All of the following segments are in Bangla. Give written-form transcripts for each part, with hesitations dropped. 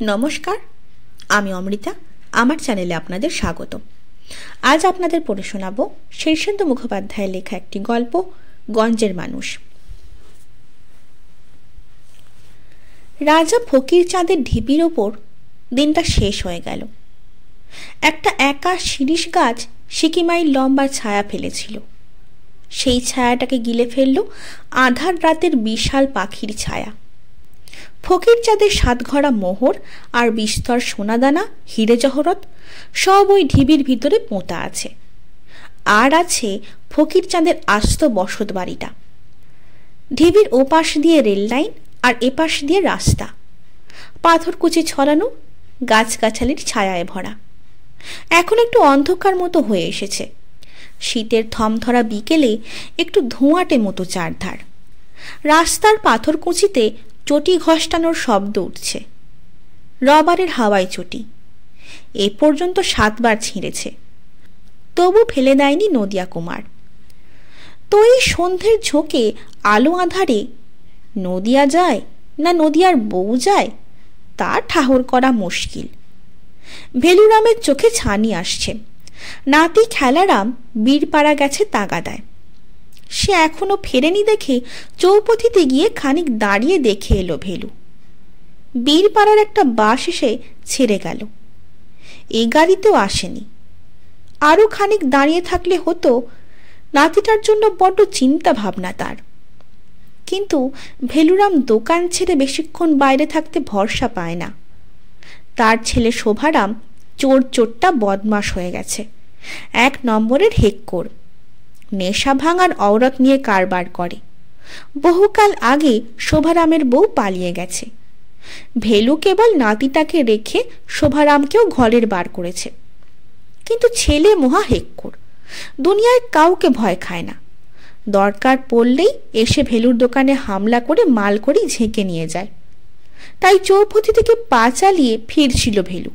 নমস্কার, আমি অমৃতা। আমার চ্যানেলে আপনাদের স্বাগত। আজ আপনাদের পড়ে শোনাব শীর্ষেন্দু মুখোপাধ্যায়ের লেখা একটি গল্প, গঞ্জের মানুষ। রাজা ফকির চাঁদের ঢিপির ওপর দিনটা শেষ হয়ে গেল। একটা একা শিরীষ গাছ সিকিমাইল লম্বা ছায়া ফেলেছিল। সেই ছায়াটাকে গিলে ফেলল আঁধার রাতের বিশাল পাখির ছায়া। ফকির চাঁদের সাতঘরা মোহর আর বিস্তর সোনাদানা, হিরে জহরত সব ওই ঢিবির ভিতরে পোঁতা আছে। আর আছে ফকির চাঁদের আস্ত বসত বাড়িটা। ঢিবির ওপাশ দিয়ে রেল লাইন আর এপাশ দিয়ে রাস্তা, পাথরকুচি ছড়ানো, গাছগাছালির ছায়ায় ভরা। এখন একটু অন্ধকার মতো হয়ে এসেছে। শীতের থমথরা বিকেলে একটু ধোঁয়াটে মতো চারধার। রাস্তার পাথরকুচিতে চটি ঘষ্টানোর শব্দ উঠছে। রবারের হাওয়ায় চটি এ পর্যন্ত 7 বার ছিঁড়েছে, তবু ফেলে দেয়নি নদিয়া কুমার। তো এই সন্ধ্যের ঝোঁকে আলো আঁধারে নদিয়া যায় না নদিয়ার বউ যায় তা ঠাহর করা মুশকিল। ভেলুরামের চোখে ছানি আসছে। নাতি খেলারাম বীরপাড়া গেছে তাগাদায়। সে এখনো ফেরেনি দেখে চৌপথিতে গিয়ে খানিক দাঁড়িয়ে দেখে এলো ভেলু। বীরপাড়ার একটা বাস এসে ছেড়ে গেল। এ গাড়িতেও আসেনি। আরও খানিক দাঁড়িয়ে থাকলে হতো। নাতিটার জন্য বড্ড চিন্তা ভাবনা তার। কিন্তু ভেলুরাম দোকান ছেড়ে বেশিক্ষণ বাইরে থাকতে ভরসা পায় না। তার ছেলে শোভারাম চোরটা বদমাশ হয়ে গেছে। 1 নম্বরের হেক্কর। নেশা ভাঙার অওরত নিয়ে কারবার করে। বহুকাল আগে শোভারামের বউ পালিয়ে গেছে। ভেলু কেবল নাতিটাকে রেখে শোভারামকেও ঘরের বার করেছে। কিন্তু ছেলে মহা হেক্কর, দুনিয়ায় কাউকে ভয় খায় না। দরকার পড়লেই এসে ভেলুর দোকানে হামলা করে মাল করি ঝেঁকে নিয়ে যায়। তাই চৌপথি থেকে পা চালিয়ে ফিরছিল ভেলু।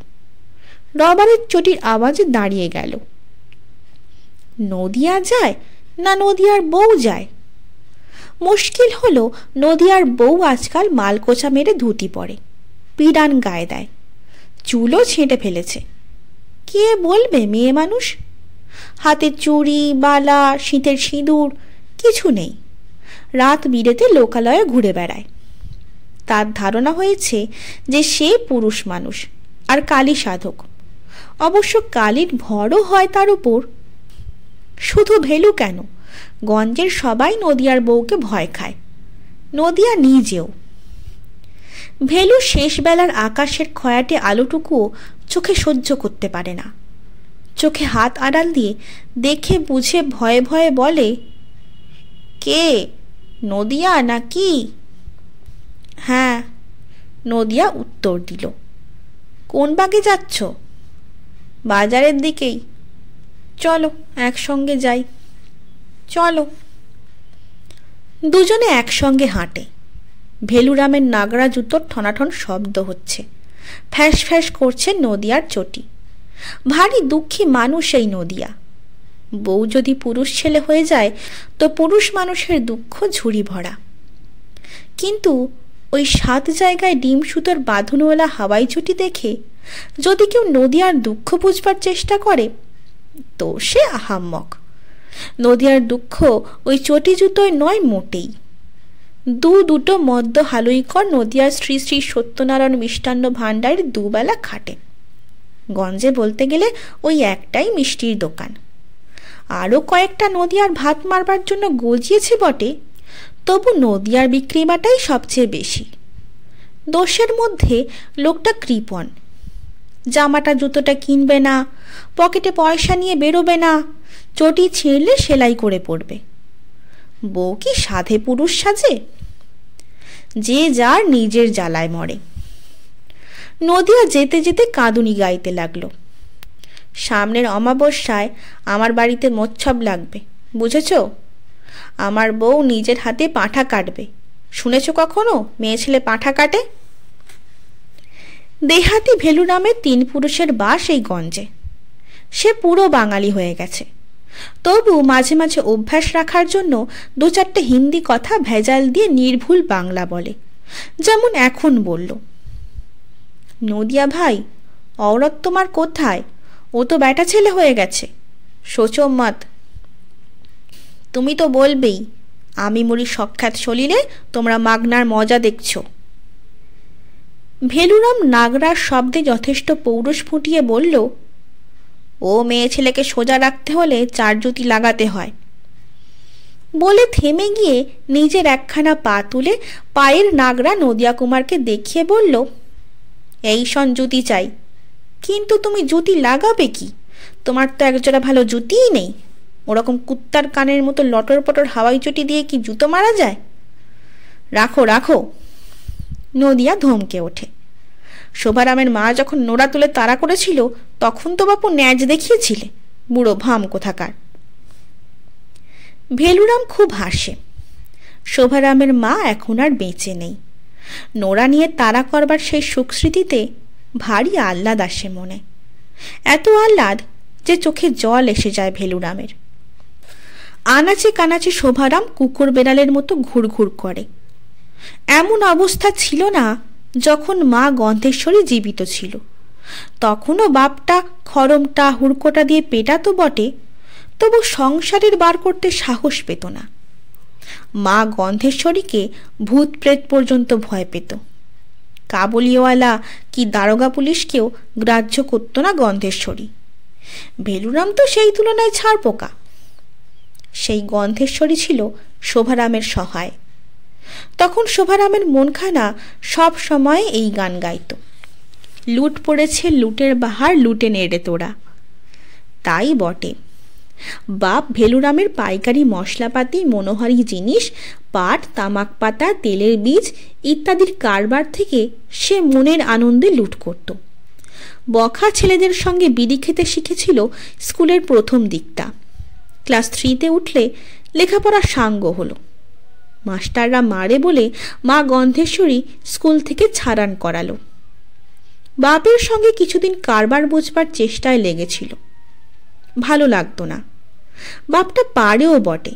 রবারের চটির আওয়াজে দাঁড়িয়ে গেল। নদিয়া যায় না নদিয়ার বউ যায়? মুশকিল হলো, নদিয়ার বউ আজকাল মালকোচা মেরে ধুতি পরে, পিরান গায়ে দেয়, চুলও ছেঁটে ফেলেছে। কে বলবে মেয়ে মানুষ? হাতে চুড়ি, বালা, শীতের সিঁদুর কিছু নেই। রাত বিরেতে লোকালয়ে ঘুরে বেড়ায়। তার ধারণা হয়েছে যে সে পুরুষ মানুষ আর কালী সাধক। অবশ্য কালীর ভরও হয় তার উপর। শুধু ভেলু কেন, গঞ্জের সবাই নদিয়ার বউকে ভয় খায়, নদিয়া নিজেও। ভেলু শেষ বেলার আকাশের খয়াটে আলোটুকুও চোখে সহ্য করতে পারে না। চোখে হাত আড়াল দিয়ে দেখে বুঝে ভয়ে ভয়ে বলে, কে, নদিয়া নাকি? হ্যাঁ, নদিয়া উত্তর দিল। কোন বাগে যাচ্ছ? বাজারের দিকেই। চলো একসঙ্গে যাই। চলো। দুজনে একসঙ্গে হাঁটে। ভেলুরামের নাগরা জুতোর ঠনাঠন শব্দ হচ্ছে। ফ্যাঁস ফ্যাঁস করছে নদিয়ার চটি। ভারী দুঃখী মানুষ এই নদিয়া। বউ যদি পুরুষ ছেলে হয়ে যায় তো পুরুষ মানুষের দুঃখ ঝুড়ি ভরা। কিন্তু ওই 7 জায়গায় ডিম সুতোর বাঁধনওয়ালা হাওয়াই চটি দেখে যদি কেউ নদিয়ার দুঃখ বুঝবার চেষ্টা করে তো সে আহাম্মক। নদিয়ার দুঃখ ওই চটি জুতোয় নয় মোটেই। দুটো মদ্য হালুইকর নদিয়ার শ্রী শ্রী সত্যনারায়ণ মিষ্টান্ন ভাণ্ডারের 2 বেলা খাটে। গঞ্জে বলতে গেলে ওই একটাই মিষ্টির দোকান। আরও কয়েকটা নদিয়ার ভাত মারবার জন্য গজিয়েছে বটে, তবু নদিয়ার বিক্রিবাটাই সবচেয়ে বেশি। দোষের মধ্যে লোকটা কৃপণ। জামাটা জুতোটা কিনবে না, পকেটে পয়সা নিয়ে বেরোবে না, চটি ছিঁড়লে সেলাই করে পড়বে। বউ কি সাধে পুরুষ সাজে? যে যার নিজের জ্বালায় মরে। নদিয়া যেতে যেতে কাঁদুনি গাইতে লাগলো। সামনের অমাবস্যায় আমার বাড়িতে মোচ্ছব লাগবে, বুঝেছ? আমার বউ নিজের হাতে পাঁঠা কাটবে। শুনেছ কখনো মেয়ে ছেলে পাঁঠা কাটে? দেহাতি ভেলু নামে 3 পুরুষের বাস এই গঞ্জে। সে পুরো বাঙালি হয়ে গেছে। তবু মাঝে মাঝে অভ্যাস রাখার জন্য 2-4টে হিন্দি কথা ভেজাল দিয়ে নির্ভুল বাংলা বলে, যেমন এখন বলল। নদিয়া ভাই, औरत তোমার কোথায়? ও তো বেটা ছেলে হয়ে গেছে, সোচো মত। তুমি তো বলবেই আমি মরি সখ্যাত সলিলে তোমরা মাগনার মজা দেখছ। ভেলুরাম নাগরার শব্দে যথেষ্ট পৌরুষ ফুটিয়ে বলল, ও মেয়ে ছেলেকে সোজা রাখতে হলে 4 জুতি লাগাতে হয়। বলে থেমে গিয়ে নিজের একখানা পা তুলে পায়ের নাগরা নদিয়া কুমারকে দেখিয়ে বলল, এই শন জুতি চাই। কিন্তু তুমি জুতি লাগাবে কি? তোমার তো একজোড়া ভালো জুতিই নেই। ওরকম কুত্তার কানের মতো লটর পটর হাওয়াই চটি দিয়ে কি জুতো মারা যায়? রাখো রাখো। নদিয়া ধমকে ওঠে। শোভারামের মা যখন নোড়া তুলে তাড়া করেছিল তখন তো বাপু ন্যাজ দেখিয়েছিলে, বুড়ো ভাম কোথাকার। ভেলুরাম খুব হাসে। শোভারামের মা এখন আর বেঁচে নেই। নোড়া নিয়ে তাড়া করবার সেই সুখস্মৃতিতে ভারী আহ্লাদ আসে মনে, এত আহ্লাদ যে চোখে জল এসে যায় ভেলুরামের। আনাচে কানাচে শোভারাম কুকুর বেড়ালের মতো ঘুরঘুর করে। এমন অবস্থা ছিল না যখন মা গন্ধেশ্বরী জীবিত ছিল। তখনও বাপটা খড়মটা হুড়কোটা দিয়ে পেটাতো বটে, তবু সংসারের বার করতে সাহস পেত না। মা গন্ধেশ্বরীকে ভূত প্রেত পর্যন্ত ভয় পেত। কাবুলিওয়ালা কি দারোগা পুলিশকেও গ্রাহ্য করত না গন্ধেশ্বরী। ভেলুরাম তো সেই তুলনায় ছাড় পোকা। সেই গন্ধেশ্বরী ছিল শোভারামের সহায়। তখন শোভারামের মনখানা সব সময় এই গান গাইত, লুট পড়েছে লুটের বাহার, লুটে নেড়ে তোরা। তাই বটে, বাপ ভেলুরামের পাইকারি মশলাপাতি, মনোহারী জিনিস, পাট, তামাক পাতা, তেলের বীজ ইত্যাদির কারবার থেকে সে মনের আনন্দে লুট করত। বখা ছেলেদের সঙ্গে বিড়ি খেতে শিখেছিল স্কুলের প্রথম দিকটা। ক্লাস 3-তে উঠলে লেখাপড়া সাঙ্গ হলো। মাস্টাররা মারে বলে মা গন্ধেশ্বরী স্কুল থেকে ছাড়ান করালো। বাপের সঙ্গে কিছুদিন কারবার বুঝবার চেষ্টায় লেগেছিল, ভালো লাগতো না। বাপটা পারেও বটে,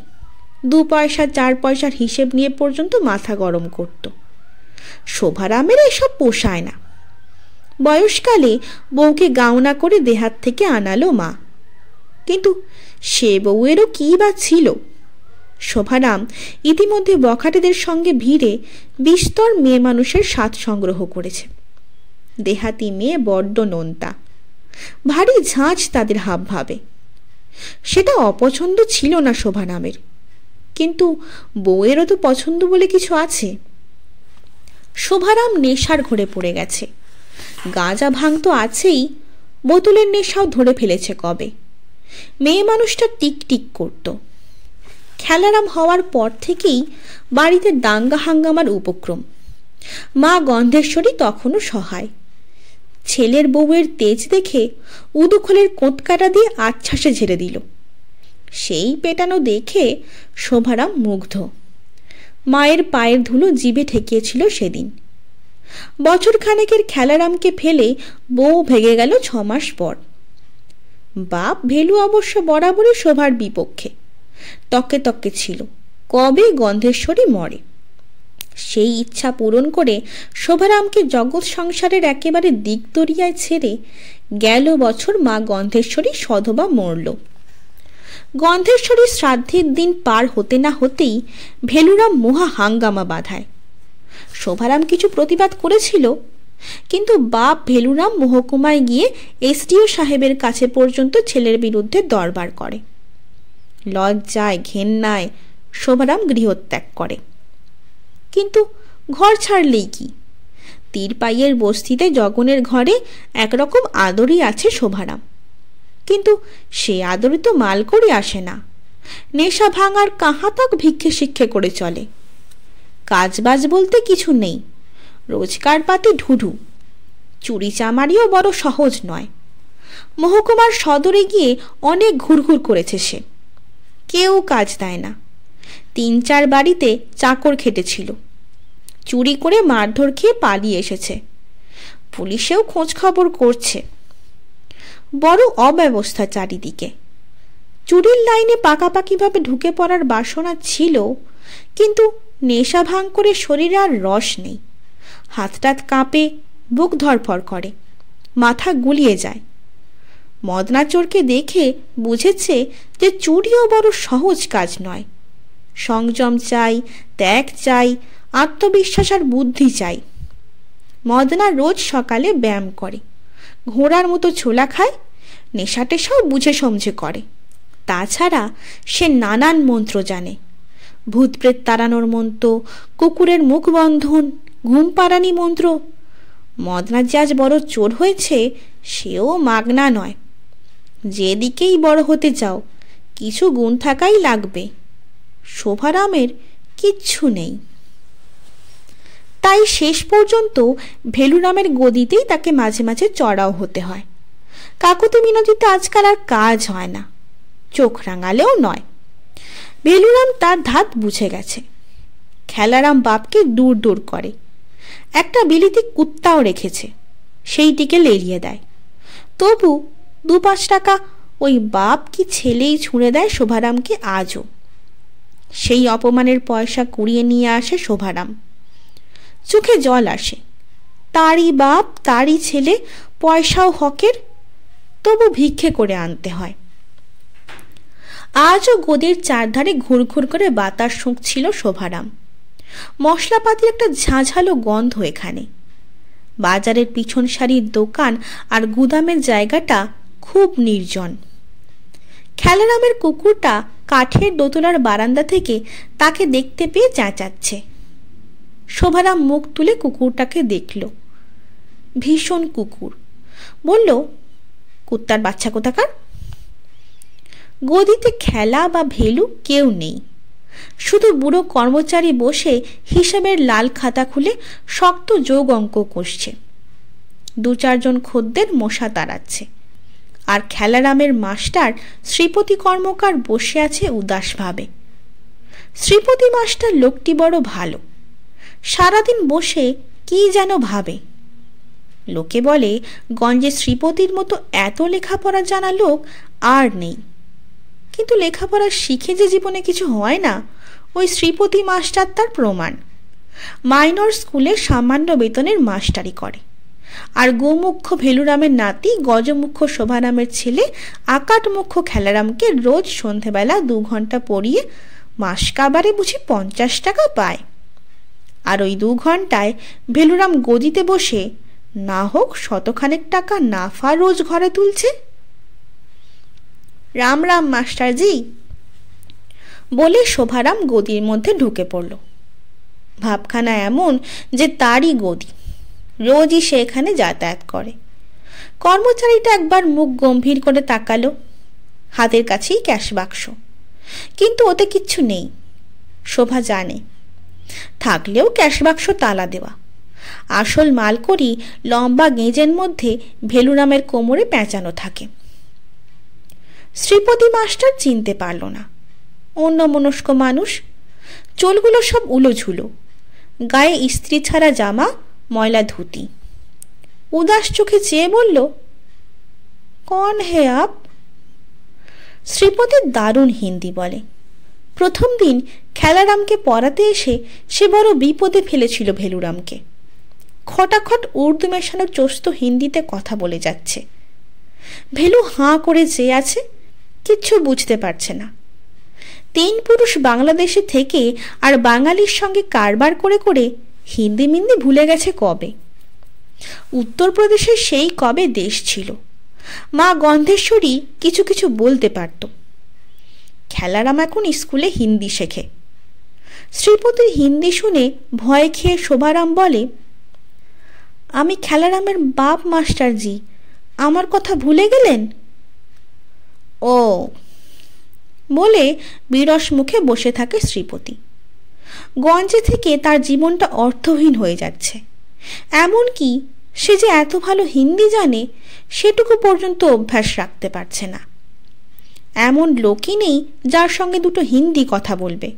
2 পয়সা 4 পয়সার হিসেব নিয়ে পর্যন্ত মাথা গরম করত। শোভারামের এসব পোষায় না। বয়সকালে বউকে গাওনা করে দেহাত থেকে আনালো মা, কিন্তু সে বউয়েরও কী বা ছিল। শোভারাম ইতিমধ্যে বখাটেদের সঙ্গে ভিড়ে বিস্তর মেয়ে মানুষের স্বাদ সংগ্রহ করেছে। দেহাতি মেয়ে বড্ড নোনতা, ভারী ঝাঁঝ তাদের হাবভাবে। সেটা অপছন্দ ছিল না শোভারামের, কিন্তু বউয়েরও তো পছন্দ বলে কিছু আছে। শোভারাম নেশার ঘরে পড়ে গেছে। গাঁজা ভাঙ তো আছেই, বোতলের নেশাও ধরে ফেলেছে কবে। মেয়ে মানুষটা টিক টিক করত। খেলারাম হওয়ার পর থেকেই বাড়িতে দাঙ্গা হাঙ্গামার উপক্রম। মা গন্ধেশ্বরী তখনও সহায়। ছেলের বউয়ের তেজ দেখে উদুখোলের কোঁতকাটা দিয়ে আচ্ছ্বাসে ঝেড়ে দিল। সেই পেটানো দেখে শোভারাম মুগ্ধ। মায়ের পায়ের ধুলো জিভে ঠেকিয়েছিল সেদিন। বছর খানেকের খেলারামকে ফেলে বউ ভেগে গেল 6 মাস পর। বাপ ভেলু অবশ্য বরাবরই শোভার বিপক্ষে, তকে তকে ছিল কবে গন্ধেশ্বরী মরে। সেই ইচ্ছা পূরণ করে শোভারামকে জগৎ সংসারের একেবারে দিকদরিয়ায় ছেড়ে গেল বছর মা গন্ধেশ্বরী সধবা মরল। গন্ধেশ্বরী শ্রাদ্ধের দিন পার হতে না হতেই ভেলুরাম মহা হাঙ্গামা বাঁধায়। শোভারাম কিছু প্রতিবাদ করেছিল, কিন্তু বাপ ভেলুরাম মহকুমায় গিয়ে এসডিও সাহেবের কাছে পর্যন্ত ছেলের বিরুদ্ধে দরবার করে। লজ্জায় ঘেন্নায় শোভারাম গৃহত্যাগ করে। কিন্তু ঘর ছাড়লেই কি, তীরপাইয়ের বস্তিতে জগনের ঘরে একরকম আদরই আছে শোভারাম। কিন্তু সে আদরে তো মাল করে আসে না। নেশা ভাঙার কাহাতক ভিক্ষে শিক্ষে করে চলে। কাজবাজ বলতে কিছু নেই, রোজগার পাতি ঢুঢু। চুরি চামারিও বড় সহজ নয়। মহকুমার সদরে গিয়ে অনেক ঘুরঘুর করেছে সে, কেউ কাজ দেয় না। 3-4 বাড়িতে চাকর খেটেছিল, চুরি করে মারধর খেয়ে পালিয়ে এসেছে। পুলিশেও খোঁজ খবর করছে। বড় অব্যবস্থা চারিদিকে। চুরির লাইনে পাকাপাকিভাবে ঢুকে পড়ার বাসনা ছিল, কিন্তু নেশা ভাঙ করে শরীরে আর রস নেই। হাতটাত কাঁপে, বুক ধরফর করে, মাথা গুলিয়ে যায়। মদনা চোরকে দেখে বুঝেছে যে চুরিও বড় সহজ কাজ নয়। সংযম চাই, ত্যাগ চাই, আত্মবিশ্বাস আর বুদ্ধি চাই। মদনা রোজ সকালে ব্যায়াম করে, ঘোড়ার মতো ছোলা খায়, নেশা টেশাও বুঝে সমঝে করে। তাছাড়া সে নানান মন্ত্র জানে, ভূত প্রেত তাড়ানোর মন্ত্র, কুকুরের মুখ বন্ধন, ঘুম পাড়ানি মন্ত্র। মদনা যে আজ বড় চোর হয়েছে সেও মাগনা নয়। যেদিকেই বড় হতে চাও কিছু গুণ থাকাই লাগবে। শোভারামের কিচ্ছু নেই, তাই শেষ পর্যন্ত ভেলুরামের গদিতেই তাকে মাঝে মাঝে চড়াও হতে হয়। কাকুতি মিনতিতে আজকাল আর কাজ হয় না, চোখ রাঙালেও নয়। ভেলুরাম তার ধাত বুঝে গেছে। খেলারাম বাপকে দূর দূর করে, একটা বিলিতি কুত্তাও রেখেছে, সেইটিকে লেলিয়ে দেয়। তবু 2-5 টাকা ওই বাপ কি ছেলেই ছুঁড়ে দেয় শোভারামকে আজও। সেই অপমানের পয়সা কুড়িয়ে নিয়ে আসে শোভারাম। চোখে জল আসে, তারই বাপ তারই ছেলে, পয়সাও হকের, তবু ভিক্ষে করে আনতে হয়। আজও গদির চারধারে ঘুরঘুর করে বাতাস শুঁকছিল শোভারাম। মশলাপাতির একটা ঝাঁঝালো গন্ধ এখানে। বাজারের পিছন সারির দোকান আর গুদামের জায়গাটা খুব নির্জন। খেলারামের কুকুরটা কাঠের দোতলার বারান্দা থেকে তাকে দেখতে পেয়ে চেঁচাচ্ছে। শোভারাম মুখ তুলে কুকুরটাকে দেখল। ভীষণ কুকুর। বলল, কুত্তার বাচ্চা কোথাকার। গদিতে খেলা বা ভেলু কেউ নেই, শুধু বুড়ো কর্মচারী বসে হিসাবের লাল খাতা খুলে শক্ত যোগ অঙ্ক কষছে। 2-4 জন খদ্দের মশা তাড়াচ্ছে, আর খেলারামের মাস্টার শ্রীপতি কর্মকার বসে আছে উদাসভাবে। শ্রীপতি মাস্টার লোকটি বড় ভালো, সারাদিন বসে কি যেন ভাবে। লোকে বলে গঞ্জে শ্রীপতির মতো এত লেখাপড়া জানা লোক আর নেই। কিন্তু লেখাপড়া শিখে যে জীবনে কিছু হয় না, ওই শ্রীপতি মাস্টার তার প্রমাণ। মাইনর স্কুলে সামান্য বেতনের মাস্টারি করে, আর গোমুখ্য ভেলুরামের নাতি গজমুখ্য শোভারামের ছেলে আকাটমুখ্য খেলারামকে রোজ সন্ধেবেলা 2 ঘন্টা পড়িয়ে মাস কাবারে বুঝি 50 টাকা পায়। আর ওই 2 ঘন্টায় ভেলুরাম গদিতে বসে না হোক 100খানেক টাকা নাফা রোজ ঘরে তুলছে। রাম রাম মাস্টারজি বলে শোভারাম গদির মধ্যে ঢুকে পড়ল। ভাবখানা এমন যে তারই গদি, রোজই সে এখানে যাতায়াত করে। কর্মচারীটা একবার মুখ গম্ভীর করে তাকালো। হাতের কাছেই ক্যাশ বাক্স, কিন্তু ওতে কিচ্ছু নেই। শোভা জানে, থাকলেও ক্যাশ বাক্স তালা দেওয়া। আসল মালকড়ি লম্বা গেঁজের মধ্যে ভেলুরামের কোমরে পেঁচানো থাকে। শ্রীপতি মাস্টার চিনতে পারল না, অন্যমনস্ক মানুষ। চুলগুলো সব উলোঝুলো, গায়ে ইস্ত্রি ছাড়া জামা, ময়লা ধুতি। উদাস চোখে চেয়ে বলল, কন হে আপ। শ্রীপতি দারুণ হিন্দি বলে। প্রথম দিন খেলারামকে পড়াতে এসে সে বড় বিপদে ফেলেছিল ভেলুরামকে। খটাখট উর্দু মেশানো চোস্ত হিন্দিতে কথা বলে যাচ্ছে। ভেলু হাঁ করে চেয়ে আছে, কিচ্ছু বুঝতে পারছে না। 3 পুরুষ বাংলাদেশে থেকে আর বাঙালির সঙ্গে কারবার করে করে হিন্দি মিন্দি ভুলে গেছে কবে। উত্তরপ্রদেশে সেই কবে দেশ ছিল। মা গন্ধেশ্বরী কিছু কিছু বলতে পারত। খেলারাম এখন স্কুলে হিন্দি শেখে। শ্রীপতির হিন্দি শুনে ভয় খেয়ে শোভারাম বলে, আমি খেলারামের বাপ মাস্টারজি, আমার কথা ভুলে গেলেন? ও বলে বিরস মুখে বসে থাকে শ্রীপতি। গঞ্জে থেকে তার জীবনটা অর্থহীন হয়ে যাচ্ছে। এমনকি সে যে এত ভালো হিন্দি জানে সেটুকু পর্যন্ত অভ্যাস রাখতে পারছে না। এমন লোকই নেই যার সঙ্গে 2টো হিন্দি কথা বলবে।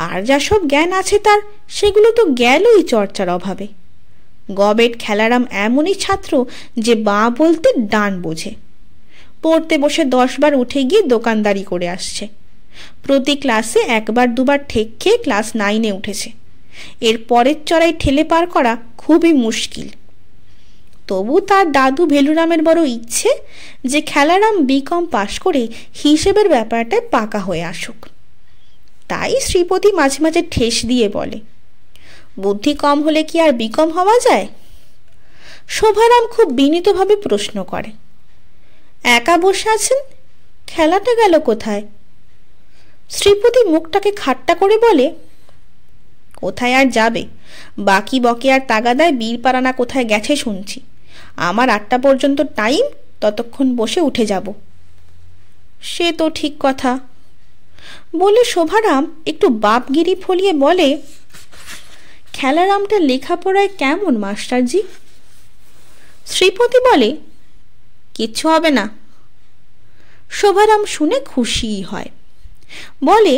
আর যা সব জ্ঞান আছে তার, সেগুলো তো গেলই চর্চার অভাবে। গবেট খেলারাম এমনই ছাত্র যে বাঁ বলতে ডান বোঝে। পড়তে বসে 10 বার উঠে গিয়ে দোকানদারি করে আসছে। প্রতি ক্লাসে 1-2 ঠেক খেয়ে ক্লাস 9-এ উঠেছে। এর পরের চড়াই ঠেলে পার করা খুবই মুশকিল। তবু তার দাদু ভেলুরামের বড় ইচ্ছে যে খেলারাম বিকম পাশ করে হিসেবের ব্যাপারটায় পাকা হয়ে আসুক। তাই শ্রীপতি মাঝে মাঝে ঠেস দিয়ে বলে, বুদ্ধি কম হলে কি আর বিকম হওয়া যায়? শোভারাম খুব বিনীতভাবে প্রশ্ন করে, একা বসে আছেন, খেলাটা গেল কোথায়? শ্রীপতি মুখটাকে খাট্টা করে বলে, কোথায় আর যাবে, বাকি বকেয়ার তাগাদায় বীরপাড়ানা কোথায় গেছে শুনছি। আমার 8টা পর্যন্ত টাইম, ততক্ষণ বসে উঠে যাব। সে তো ঠিক কথা বলে শোভারাম একটু বাপগিরি ফলিয়ে বলে, খেলারামটা লেখাপড়ায় কেমন মাস্টারজি? শ্রীপতি বলে, কিচ্ছু হবে না। শোভারাম শুনে খুশিই হয়, বলে,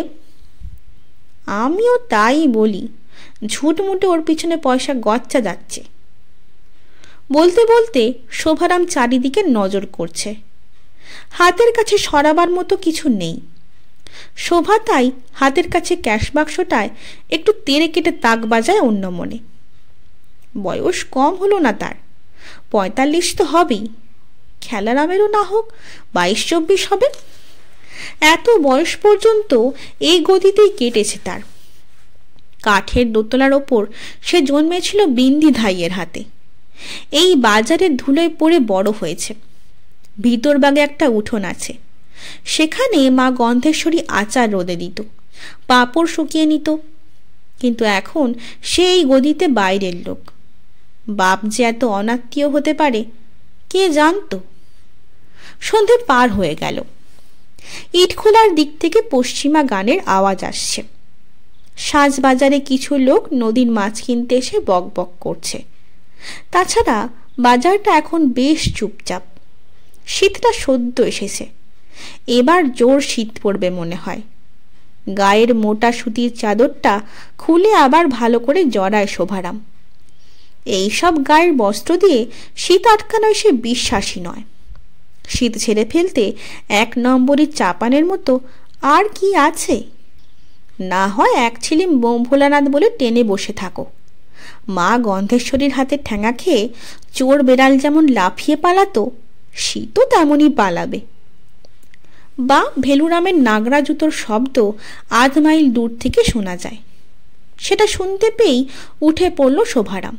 আমিও তাই বলি, ঝুটমুটে ওর পিছনে পয়সা গচ্চা যাচ্ছে। বলতে বলতে শোভারাম চারিদিকে নজর করছে, হাতের কাছে সরাবার মতো কিছু নেই। শোভা তাই হাতের কাছে ক্যাশ বাক্সটায় একটু তেড়ে কেটে তাক বাজায় অন্য মনে। বয়স কম হলো না তার, 45 তো হবেই, খেলারামেরও না হোক 22-24 হবে। এত বয়স পর্যন্ত এই গদিতেই কেটেছে তার। কাঠের দোতলার ওপর সে জন্মেছিল বিন্দি ধাইয়ের হাতে। এই বাজারের ধুলোয় পড়ে বড় হয়েছে। ভিতরবাগে একটা উঠোন আছে, সেখানে মা গন্ধেশ্বরী আচার রোদে দিত, পাঁপড় শুকিয়ে নিত। কিন্তু এখন সে এই গদিতে বাইরের লোক। বাপ যে এত অনাত্মীয় হতে পারে কে জানত? সন্ধে পার হয়ে গেল। ইটখোলার দিক থেকে পশ্চিমা গানের আওয়াজ আসছে। সাজবাজারে কিছু লোক নদীর মাছ কিনতে এসে বক বক করছে। তাছাড়া বাজারটা এখন বেশ চুপচাপ। শীতটা সদ্য এসেছে, এবার জোর শীত পড়বে মনে হয়। গায়ের মোটা সুতির চাদরটা খুলে আবার ভালো করে জড়ায় শোভারাম। এইসব গায়ের বস্ত্র দিয়ে শীত আটকানোয় সে বিশ্বাসী নয়। শীত ছেড়ে ফেলতে 1 নম্বরই চাপানের মতো আর কি আছে? না হয় 1 ছিলিম বোম ভোলানাথ বলে টেনে বসে থাকো। মা গন্ধেশ্বরীর হাতে ঠ্যাঙা খেয়ে চোর বেড়াল যেমন লাফিয়ে পালাতো, শীতও তেমনই পালাবে। বা ভেলুরামের নাগরা জুতোর শব্দ 1/2 মাইল দূর থেকে শোনা যায়। সেটা শুনতে পেয়েই উঠে পড়ল শোভারাম।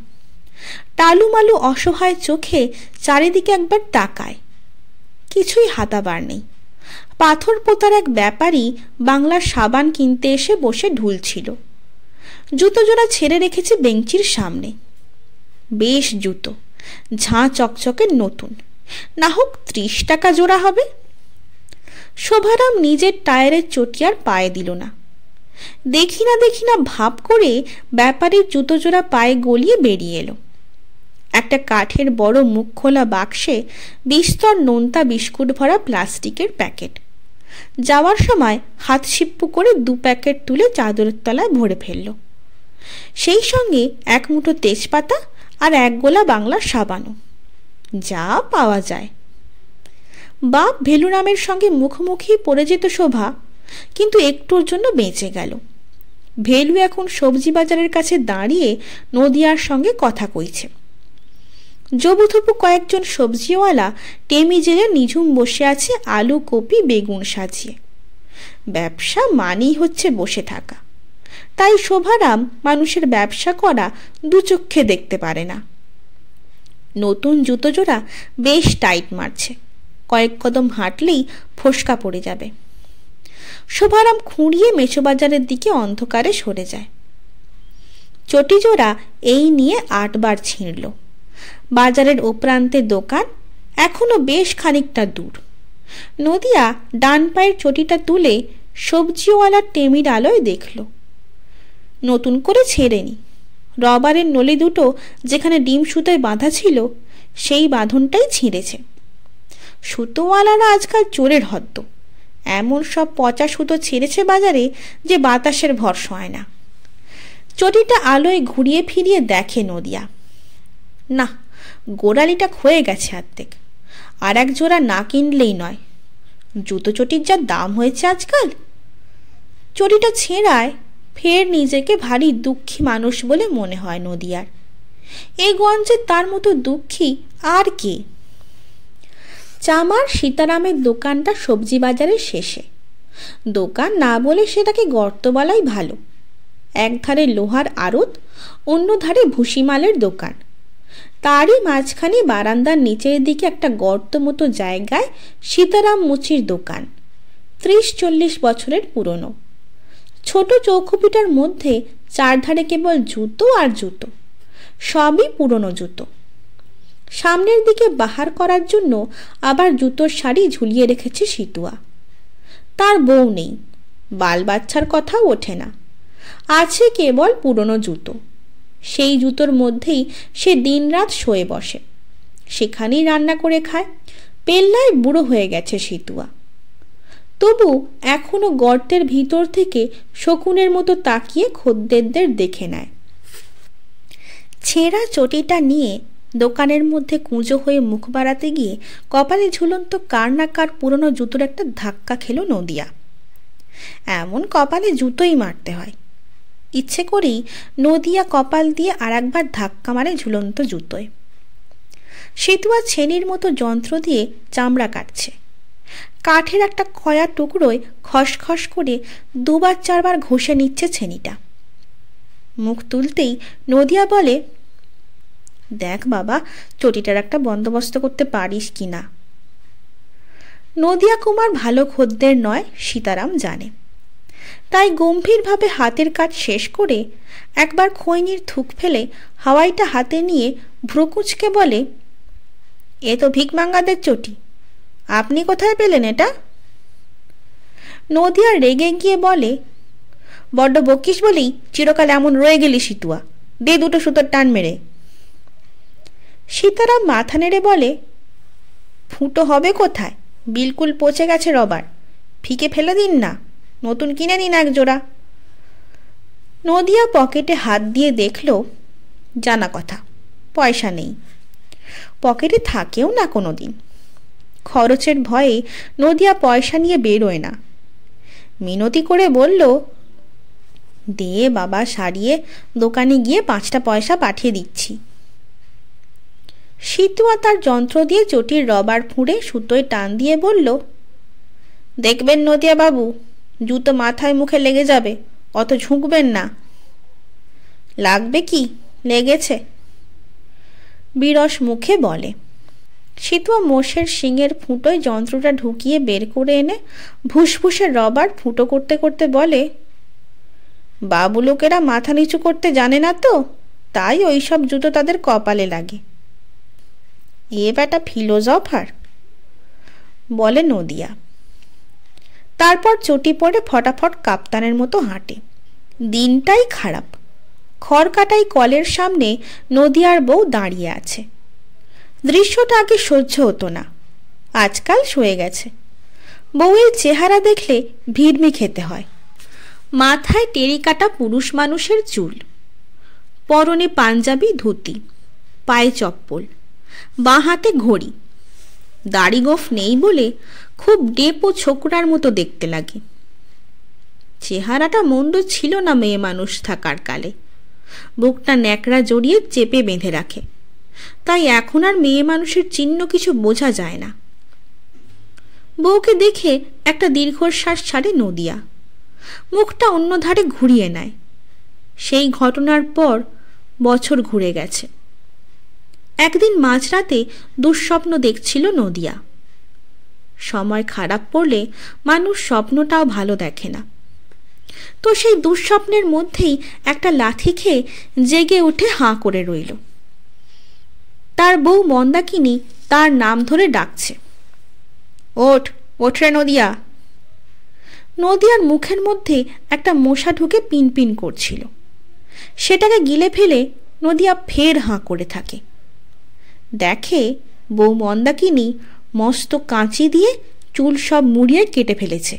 টালুমালু অসহায় চোখে চারিদিকে একবার তাকায়, কিছুই হাতাবার নেই। পাথর পোতার এক ব্যাপারী বাংলার সাবান কিনতে এসে বসে ঢুলছিল। জুতো জোড়া ছেড়ে রেখেছে বেঞ্চির সামনে। বেশ জুতো, ঝাঁ চকচকে নতুন, না হোক 30 টাকা জোড়া হবে। শোভারাম নিজের টায়ারের চটিয়ার পায়ে দিল না। দেখি না ভাব করে ব্যাপারীর জুতো জোড়া পায়ে গলিয়ে বেরিয়ে এলো। একটা কাঠের বড় মুখ খোলা বাক্সে বিস্তর নোনতা বিস্কুট ভরা প্লাস্টিকের প্যাকেট। যাওয়ার সময় হাত সিপ্পু করে 2 প্যাকেট তুলে চাদরের তলায় ভরে ফেলল। সেই সঙ্গে 1 মুঠো তেজপাতা আর 1 গোলা বাংলার সাবানও, যা পাওয়া যায়। বাপ ভেলুরামের সঙ্গে মুখোমুখি পড়ে যেত শোভা, কিন্তু একটুর জন্য বেঁচে গেল। ভেলু এখন সবজি বাজারের কাছে দাঁড়িয়ে নদিয়ার সঙ্গে কথা কইছে। জবুথবু কয়েকজন সবজিওয়ালা টেমি জেলে নিঝুম বসে আছে আলু কপি বেগুন সাজিয়ে। ব্যবসা মানেই হচ্ছে বসে থাকা, তাই শোভারাম মানুষের ব্যবসা করা 2 চক্ষে দেখতে পারে না। নতুন জুতো জোড়া বেশ টাইট মারছে, কয়েক কদম হাঁটলেই ফোসকা পড়ে যাবে। শোভারাম খুঁড়িয়ে মেছোবাজারের দিকে অন্ধকারে সরে যায়। চটি জোড়া এই নিয়ে 8 বার ছিঁড়ল। বাজারের ও প্রান্তে দোকান এখনো বেশ খানিকটা দূর। নদিয়া ডান পায়ের চটিটা তুলে সবজিওয়ালার টেমির আলোয় দেখল। নতুন করে ছেড়েনি। রবারের নলি দুটো যেখানে ডিম সুতোয় বাঁধা ছিল, সেই বাঁধনটাই ছিঁড়েছে। সুতোওয়ালারা আজকাল চোরের হদ্দ। এমন সব পচা সুতো ছেড়েছে বাজারে যে বাতাসের ভরসা হয় না। চটিটা আলোয় ঘুরিয়ে ফিরিয়ে দেখে নদিয়া। না, গোড়ালিটা ক্ষয়ে গেছে অর্ধেক। আর 1 জোড়া না কিনলেই নয়। জুতো চটির যা দাম হয়েছে আজকাল। চটিটা ছেঁড়ায় ফের নিজেকে ভারী দুঃখী মানুষ বলে মনে হয় নদিয়ার। এই গঞ্জে তার মতো দুঃখী আর কে? চামার সীতারামের দোকানটা সবজি বাজারের শেষে। দোকান না বলে সেটাকে গর্ত বলাই ভালো। একধারে লোহার আড়ত, অন্য ধারে ভুসিমালের দোকান। তারই মাঝখানে বারান্দার নিচের দিকে একটা গর্ত মতো জায়গায় সীতারাম মুচির দোকান, 30-40 বছরের পুরনো। ছোট চৌখুপিটার মধ্যে চারধারে কেবল জুতো আর জুতো, সবই পুরনো জুতো। সামনের দিকে বাহার করার জন্য আবার জুতোর শাড়ি ঝুলিয়ে রেখেছে সিতুয়া। তার বউ নেই, বাল বাচ্চার কথাও ওঠে না, আছে কেবল পুরনো জুতো। সেই জুতোর মধ্যেই সে দিনরাত শোয়ে বসে, সেখানেই রান্না করে খায়। পেল্লায় বুড়ো হয়ে গেছে সিতুয়া, তবু এখনো গর্তের ভিতর থেকে শকুনের মতো তাকিয়ে খদ্দেরদের দেখে নেয়। ছেঁড়া চটিটা নিয়ে দোকানের মধ্যে কুঁজো হয়ে মুখ বাড়াতে গিয়ে কপালে ঝুলন্ত কার না কার পুরনো জুতোর একটা ধাক্কা খেল নদিয়া। এমন কপালে জুতোই মারতে হয়। ইচ্ছে করেই নদিয়া কপাল দিয়ে আর একবার ধাক্কা মারে ঝুলন্ত জুতোয়। সিতুয়া ছেনির মতো যন্ত্র দিয়ে চামড়া কাটছে। কাঠের একটা খয়া টুকরোয় খসখস করে 2-4 ঘষে নিচ্ছে ছেনিটা। মুখ তুলতেই নদিয়া বলে, দেখ বাবা, চটিটার একটা বন্দোবস্ত করতে পারিস কি না। নদিয়া কুমার ভালো খদ্দের নয়, সীতারাম জানে। তাই গম্ভীরভাবে হাতের কাজ শেষ করে একবার খৈনির থুক ফেলে হাওয়াইটা হাতে নিয়ে ভ্রুকুচকে বলে, এ তো ভিকমাঙ্গাদের চটি, আপনি কোথায় পেলেন এটা? নদিয়া রেগে গিয়ে বলে, বড্ড বকিস বলেই চিরকাল এমন রয়ে গেলি সিতুয়া, দে 2 সুতোর টান মেরে। সীতারাম মাথা নেড়ে বলে, ফুটো হবে কোথায়, বিলকুল পচে গেছে রবার, ফিকে ফেলে দিন না, নতুন কিনে দিন 1 জোড়া। নদিয়া পকেটে হাত দিয়ে দেখল, জানা কথা, পয়সা নেই। পকেটে থাকেও না কোনো দিন। খরচের ভয়ে নদিয়া পয়সা নিয়ে বেরোয় না। মিনতি করে বলল, দে বাবা সারিয়ে, দোকানে গিয়ে 5টা পয়সা পাঠিয়ে দিচ্ছি। সিতুয়া তার যন্ত্র দিয়ে চটির রবার ফুঁড়ে সুতোয় টান দিয়ে বলল, দেখবেন নদিয়া বাবু, জুতো মাথায় মুখে লেগে যাবে, অত ঝুঁকবেন না। লাগবে কি, লেগেছে, বিরস মুখে বলে। সিতুয়া মোষের শিঙের ফুটোয় যন্ত্রটা ঢুকিয়ে বের করে এনে ভুসভুসের রবার ফুটো করতে করতে বলে, বাবু লোকেরা মাথা নিচু করতে জানে না তো, তাই ওইসব জুতো তাদের কপালে লাগে। এ বেটা ফিলোজফার, বলে নদিয়া। তারপর চটি পরে ফটাফট কাপ্তানের মতো হাঁটে। দিনটাই খারাপ। খড়কাটাই কলের সামনে নদিয়ার বউ দাঁড়িয়ে আছে। দৃশ্যটা আগে সহ্য হতো না, আজকাল সয়ে গেছে। বউয়ের চেহারা দেখলে ভিড়মি খেতে হয়। মাথায় টেরিকাটা পুরুষ মানুষের চুল, পরনে পাঞ্জাবি ধুতি, পায়ে চপ্পল, বাঁ হাতে ঘড়ি। দাড়ি গোঁফ নেই বলে খুব ডেপো ছোকরার মতো দেখতে লাগে। চেহারাটা মন্দ ছিল না মেয়ে মানুষ থাকার কালে। বুকটা ন্যাকড়া জড়িয়ে চেপে বেঁধে রাখে, তাই এখন আর মেয়ে মানুষের চিহ্ন কিছু বোঝা যায় না। বউকে দেখে একটা দীর্ঘশ্বাস ছাড়ে নদিয়া, মুখটা অন্য ধারে ঘুরিয়ে নেয়। সেই ঘটনার পর বছর ঘুরে গেছে। একদিন মাঝরাতে দুঃস্বপ্ন দেখছিল নদিয়া। সময় খারাপ পড়লে মানুষ স্বপ্নটাও ভালো দেখে না। তো সেই দুঃস্বপ্নের মধ্যেই একটা লাথি খেয়ে জেগে উঠে হাঁ করে রইল। তার বউ মন্দাকিনী তার নাম ধরে ডাকছে, ওঠ, ওঠ রে নদিয়া। নদিয়ার মুখের মধ্যে একটা মশা ঢুকে পিনপিন করছিল। সেটাকে গিলে ফেলে নদিয়া ফের হাঁ করে থাকে। দেখে বউ মন্দাকিনী মস্ত কাঁচি দিয়ে চুল সব মুড়িয়ে কেটে ফেলেছে।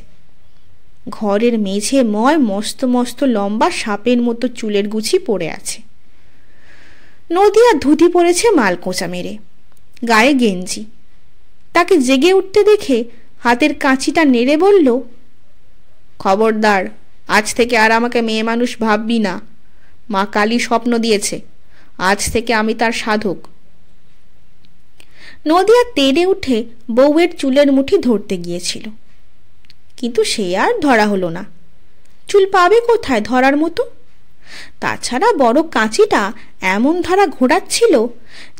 ঘরের মেঝে ময় মস্ত মস্ত লম্বা সাপের মতো চুলের গুছি পড়ে আছে। নদিয়া ধুতি পরেছে মালকোঁচা মেরে, গায়ে গেঞ্জি। তাকে জেগে উঠতে দেখে হাতের কাঁচিটা নেড়ে বলল, খবরদার, আজ থেকে আর আমাকে মেয়ে মানুষ ভাববি না। মা কালী স্বপ্ন দিয়েছে, আজ থেকে আমি তার সাধক। নদিয়া তেড়ে উঠে বউয়ের চুলের মুঠি ধরতে গিয়েছিল, কিন্তু সে আর ধরা হলো না। চুল পাবে কোথায় ধরার মতো? তাছাড়া বড় কাঁচিটা এমন ধারা ঘোরাচ্ছিল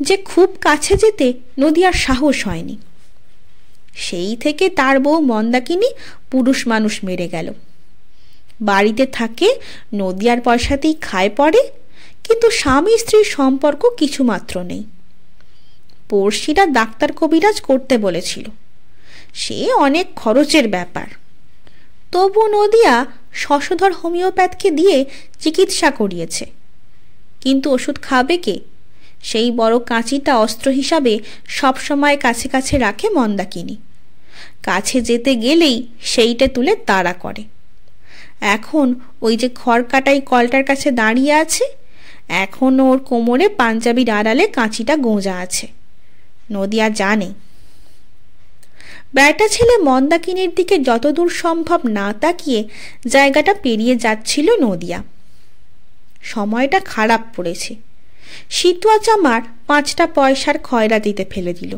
যে খুব কাছে যেতে নদিয়ার সাহস হয়নি। সেই থেকে তার বউ মন্দাকিনী পুরুষ মানুষ মেরে গেল। বাড়িতে থাকে, নদিয়ার পয়সাতেই খায় পড়ে, কিন্তু স্বামী স্ত্রীর সম্পর্ক কিছুমাত্র নেই। পড়শিরা ডাক্তার কবিরাজ করতে বলেছিল, সে অনেক খরচের ব্যাপার। তবু নদিয়া শশধর হোমিওপ্যাথকে দিয়ে চিকিৎসা করিয়েছে, কিন্তু ওষুধ খাবে কে? সেই বড় কাঁচিটা অস্ত্র হিসাবে সবসময় কাছে কাছে রাখে মন্দাকিনী। কাছে যেতে গেলেই সেইটা তুলে তাড়া করে। এখন ওই যে খড়কাটাই কলটার কাছে দাঁড়িয়ে আছে, এখন ওর কোমরে পাঞ্জাবির আড়ালে কাঁচিটা গোঁজা আছে। নদিয়া জানে। বেটা ছেলে মন্দাকিনীর দিকে যতদূর সম্ভব না তাকিয়ে জায়গাটা পেরিয়ে যাচ্ছিল নদিয়া। সময়টা খারাপ পড়েছে। শীতুয়া চামার 5টা পয়সার খয়রাতিতে ফেলে দিল।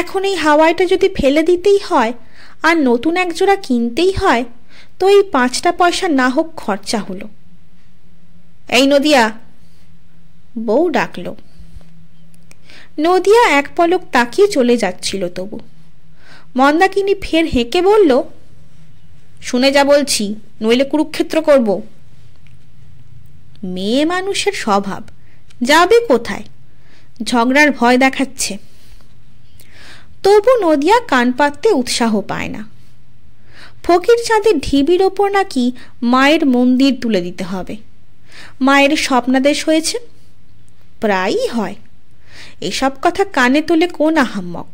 এখন এই হাওয়াইটা যদি ফেলে দিতেই হয় আর নতুন একজোড়া কিনতেই হয়, তো এই 5টা পয়সা না হোক খরচা হলো। এই নদিয়া, বউ ডাকল। নদিয়া এক পলক তাকিয়ে চলে যাচ্ছিল। তবু মন্দাকিনী ফের হেঁকে বলল, শুনে যা বলছি, নইলে কুরুক্ষেত্র করব। মেয়ে মানুষের স্বভাব, যাবে কোথায়? ঝগড়ার ভয় দেখাচ্ছে। তবু নদিয়া কান পাততে উৎসাহ পায় না। ফকির চাঁদের ঢিবির ওপর নাকি মায়ের মন্দির তুলে দিতে হবে। মায়ের স্বপ্নাদেশ হয়েছে, প্রায়ই হয়। এসব কথা কানে তোলে কোন আহাম্মক?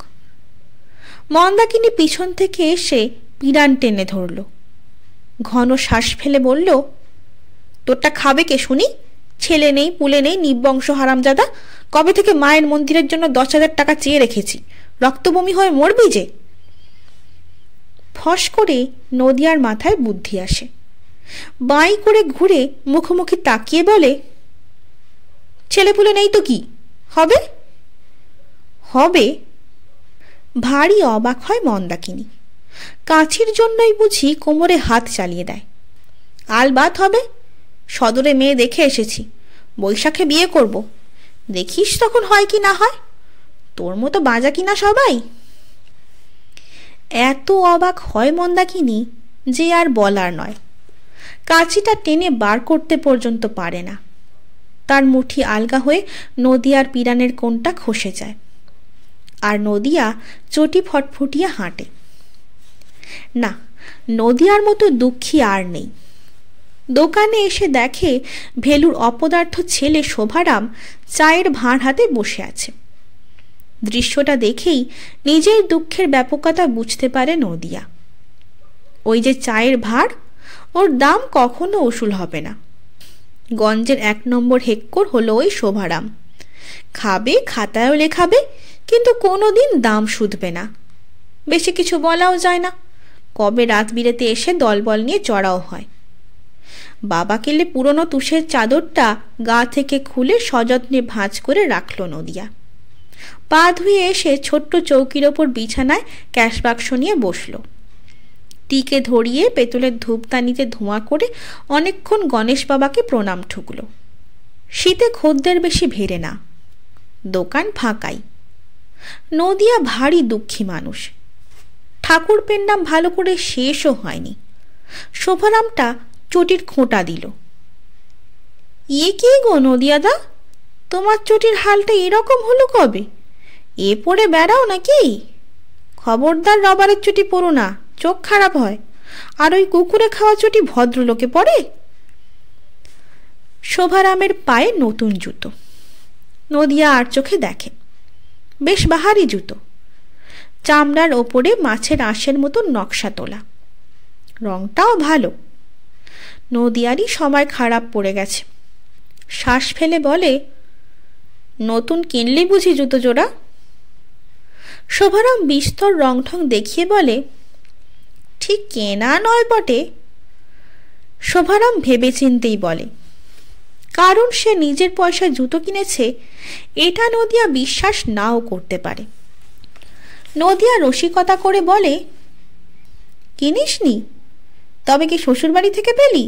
মন্দাকিনী পিছন থেকে এসে পিরান টেনে ধরল। ঘন শ্বাস ফেলে বলল, তোরটা খাবে কে শুনি? ছেলে নেই, পুলে নেই, নিবংশ হারামজাদা। কবে থেকে মায়ের মন্দিরের জন্য 10,000 টাকা চেয়ে রেখেছি, রক্তবমি হয়ে মরবি যে। ফস করে নদিয়ার মাথায় বুদ্ধি আসে। বাঁই করে ঘুরে মুখোমুখি তাকিয়ে বলে, ছেলেপুলে নেই তো কি হবে? হবে? ভারী অবাক হয় মন্দাকিনী। কাছির জন্যই বুঝি কোমরে হাত চালিয়ে দেয়। আলবাত হবে। সদরে মেয়ে দেখে এসেছি, বৈশাখে বিয়ে করব। দেখিস তখন হয় কি না হয়। তোর মতো বাজা কিনা সবাই। এত অবাক হয় মন্দাকিনী যে আর বলার নয়। কাছিটা টেনে বার করতে পর্যন্ত পারে না। তার মুঠি আলগা হয়ে নদিয়ার পিরানের কোণটা খসে যায়, আর নদিয়া চটি ফটফটিয়ে হাঁটে। না, নদিয়ার মতো দুঃখী আর নেই। দোকানে এসে দেখে ভেলুর অপদার্থ ছেলে শোভারাম চায়ের ভাঁড় হাতে বসে আছে। দৃশ্যটা দেখেই নিজের দুঃখের ব্যাপকতা বুঝতে পারে নদিয়া। ওই যে চায়ের ভাঁড়, ওর দাম কখনো উসুল হবে না। গঞ্জের 1 নম্বর হেক্কর হলো ওই শোভারাম। খাবে, খাতায়ও লেখাবে, কিন্তু কোনোদিন দাম শুধবে না। বেশি কিছু বলাও যায় না। কবে রাত বিরেতে এসে দলবল নিয়ে চড়াও হয়। বাবা কেলে পুরনো তুষের চাদরটা গা থেকে খুলে সযত্নে ভাঁজ করে রাখল নদিয়া। পা ধুয়ে এসে ছোট্ট চৌকির ওপর বিছানায় ক্যাশ বাক্স নিয়ে বসল। টিকে ধরিয়ে পেতলের ধূপদানিতে ধোঁয়া করে অনেকক্ষণ গণেশ বাবাকে প্রণাম ঠুকল। শীতে খদ্দের বেশি ভেড়ে না, দোকান ফাঁকাই। নদিয়া ভারী দুঃখী মানুষ। ঠাকুর পেন্ডাম ভালো করে শেষও হয়নি। শোভারামটা চটির খোঁটা দিল। ইয়ে কি গো নদিয়াদা, তোমার চটির হালটা এরকম হলো কবে? এ পরে বেড়াও নাকি? খবরদার রবারের চটি পরো না, চোখ খারাপ হয়। আর ওই কুকুরে খাওয়া চটি ভদ্রলোকে পরে। শোভারামের পায়ে নতুন জুতো। নদিয়া আর চোখে দেখে, বেশ বাহারি জুতো। চামড়ার ওপরে মাছের আঁশের মতো নকশা তোলা। রংটাও ভালো। নদিয়ারই সময় খারাপ পড়ে গেছে। শ্বাস ফেলে বলে, নতুন কিনলি বুঝি জুতো জোড়া? শোভারাম বিস্তর রং ঠং দেখিয়ে বলে, ঠিক কেনা নয় বটে। শোভারাম ভেবে চিন্তেই বলে, কারণ সে নিজের পয়সায় জুতো কিনেছে এটা নদিয়া বিশ্বাস নাও করতে পারে। নদিয়া রসিকতা করে বলে, কিনিসনি? তবে কি শ্বশুরবাড়ি থেকে পেলি,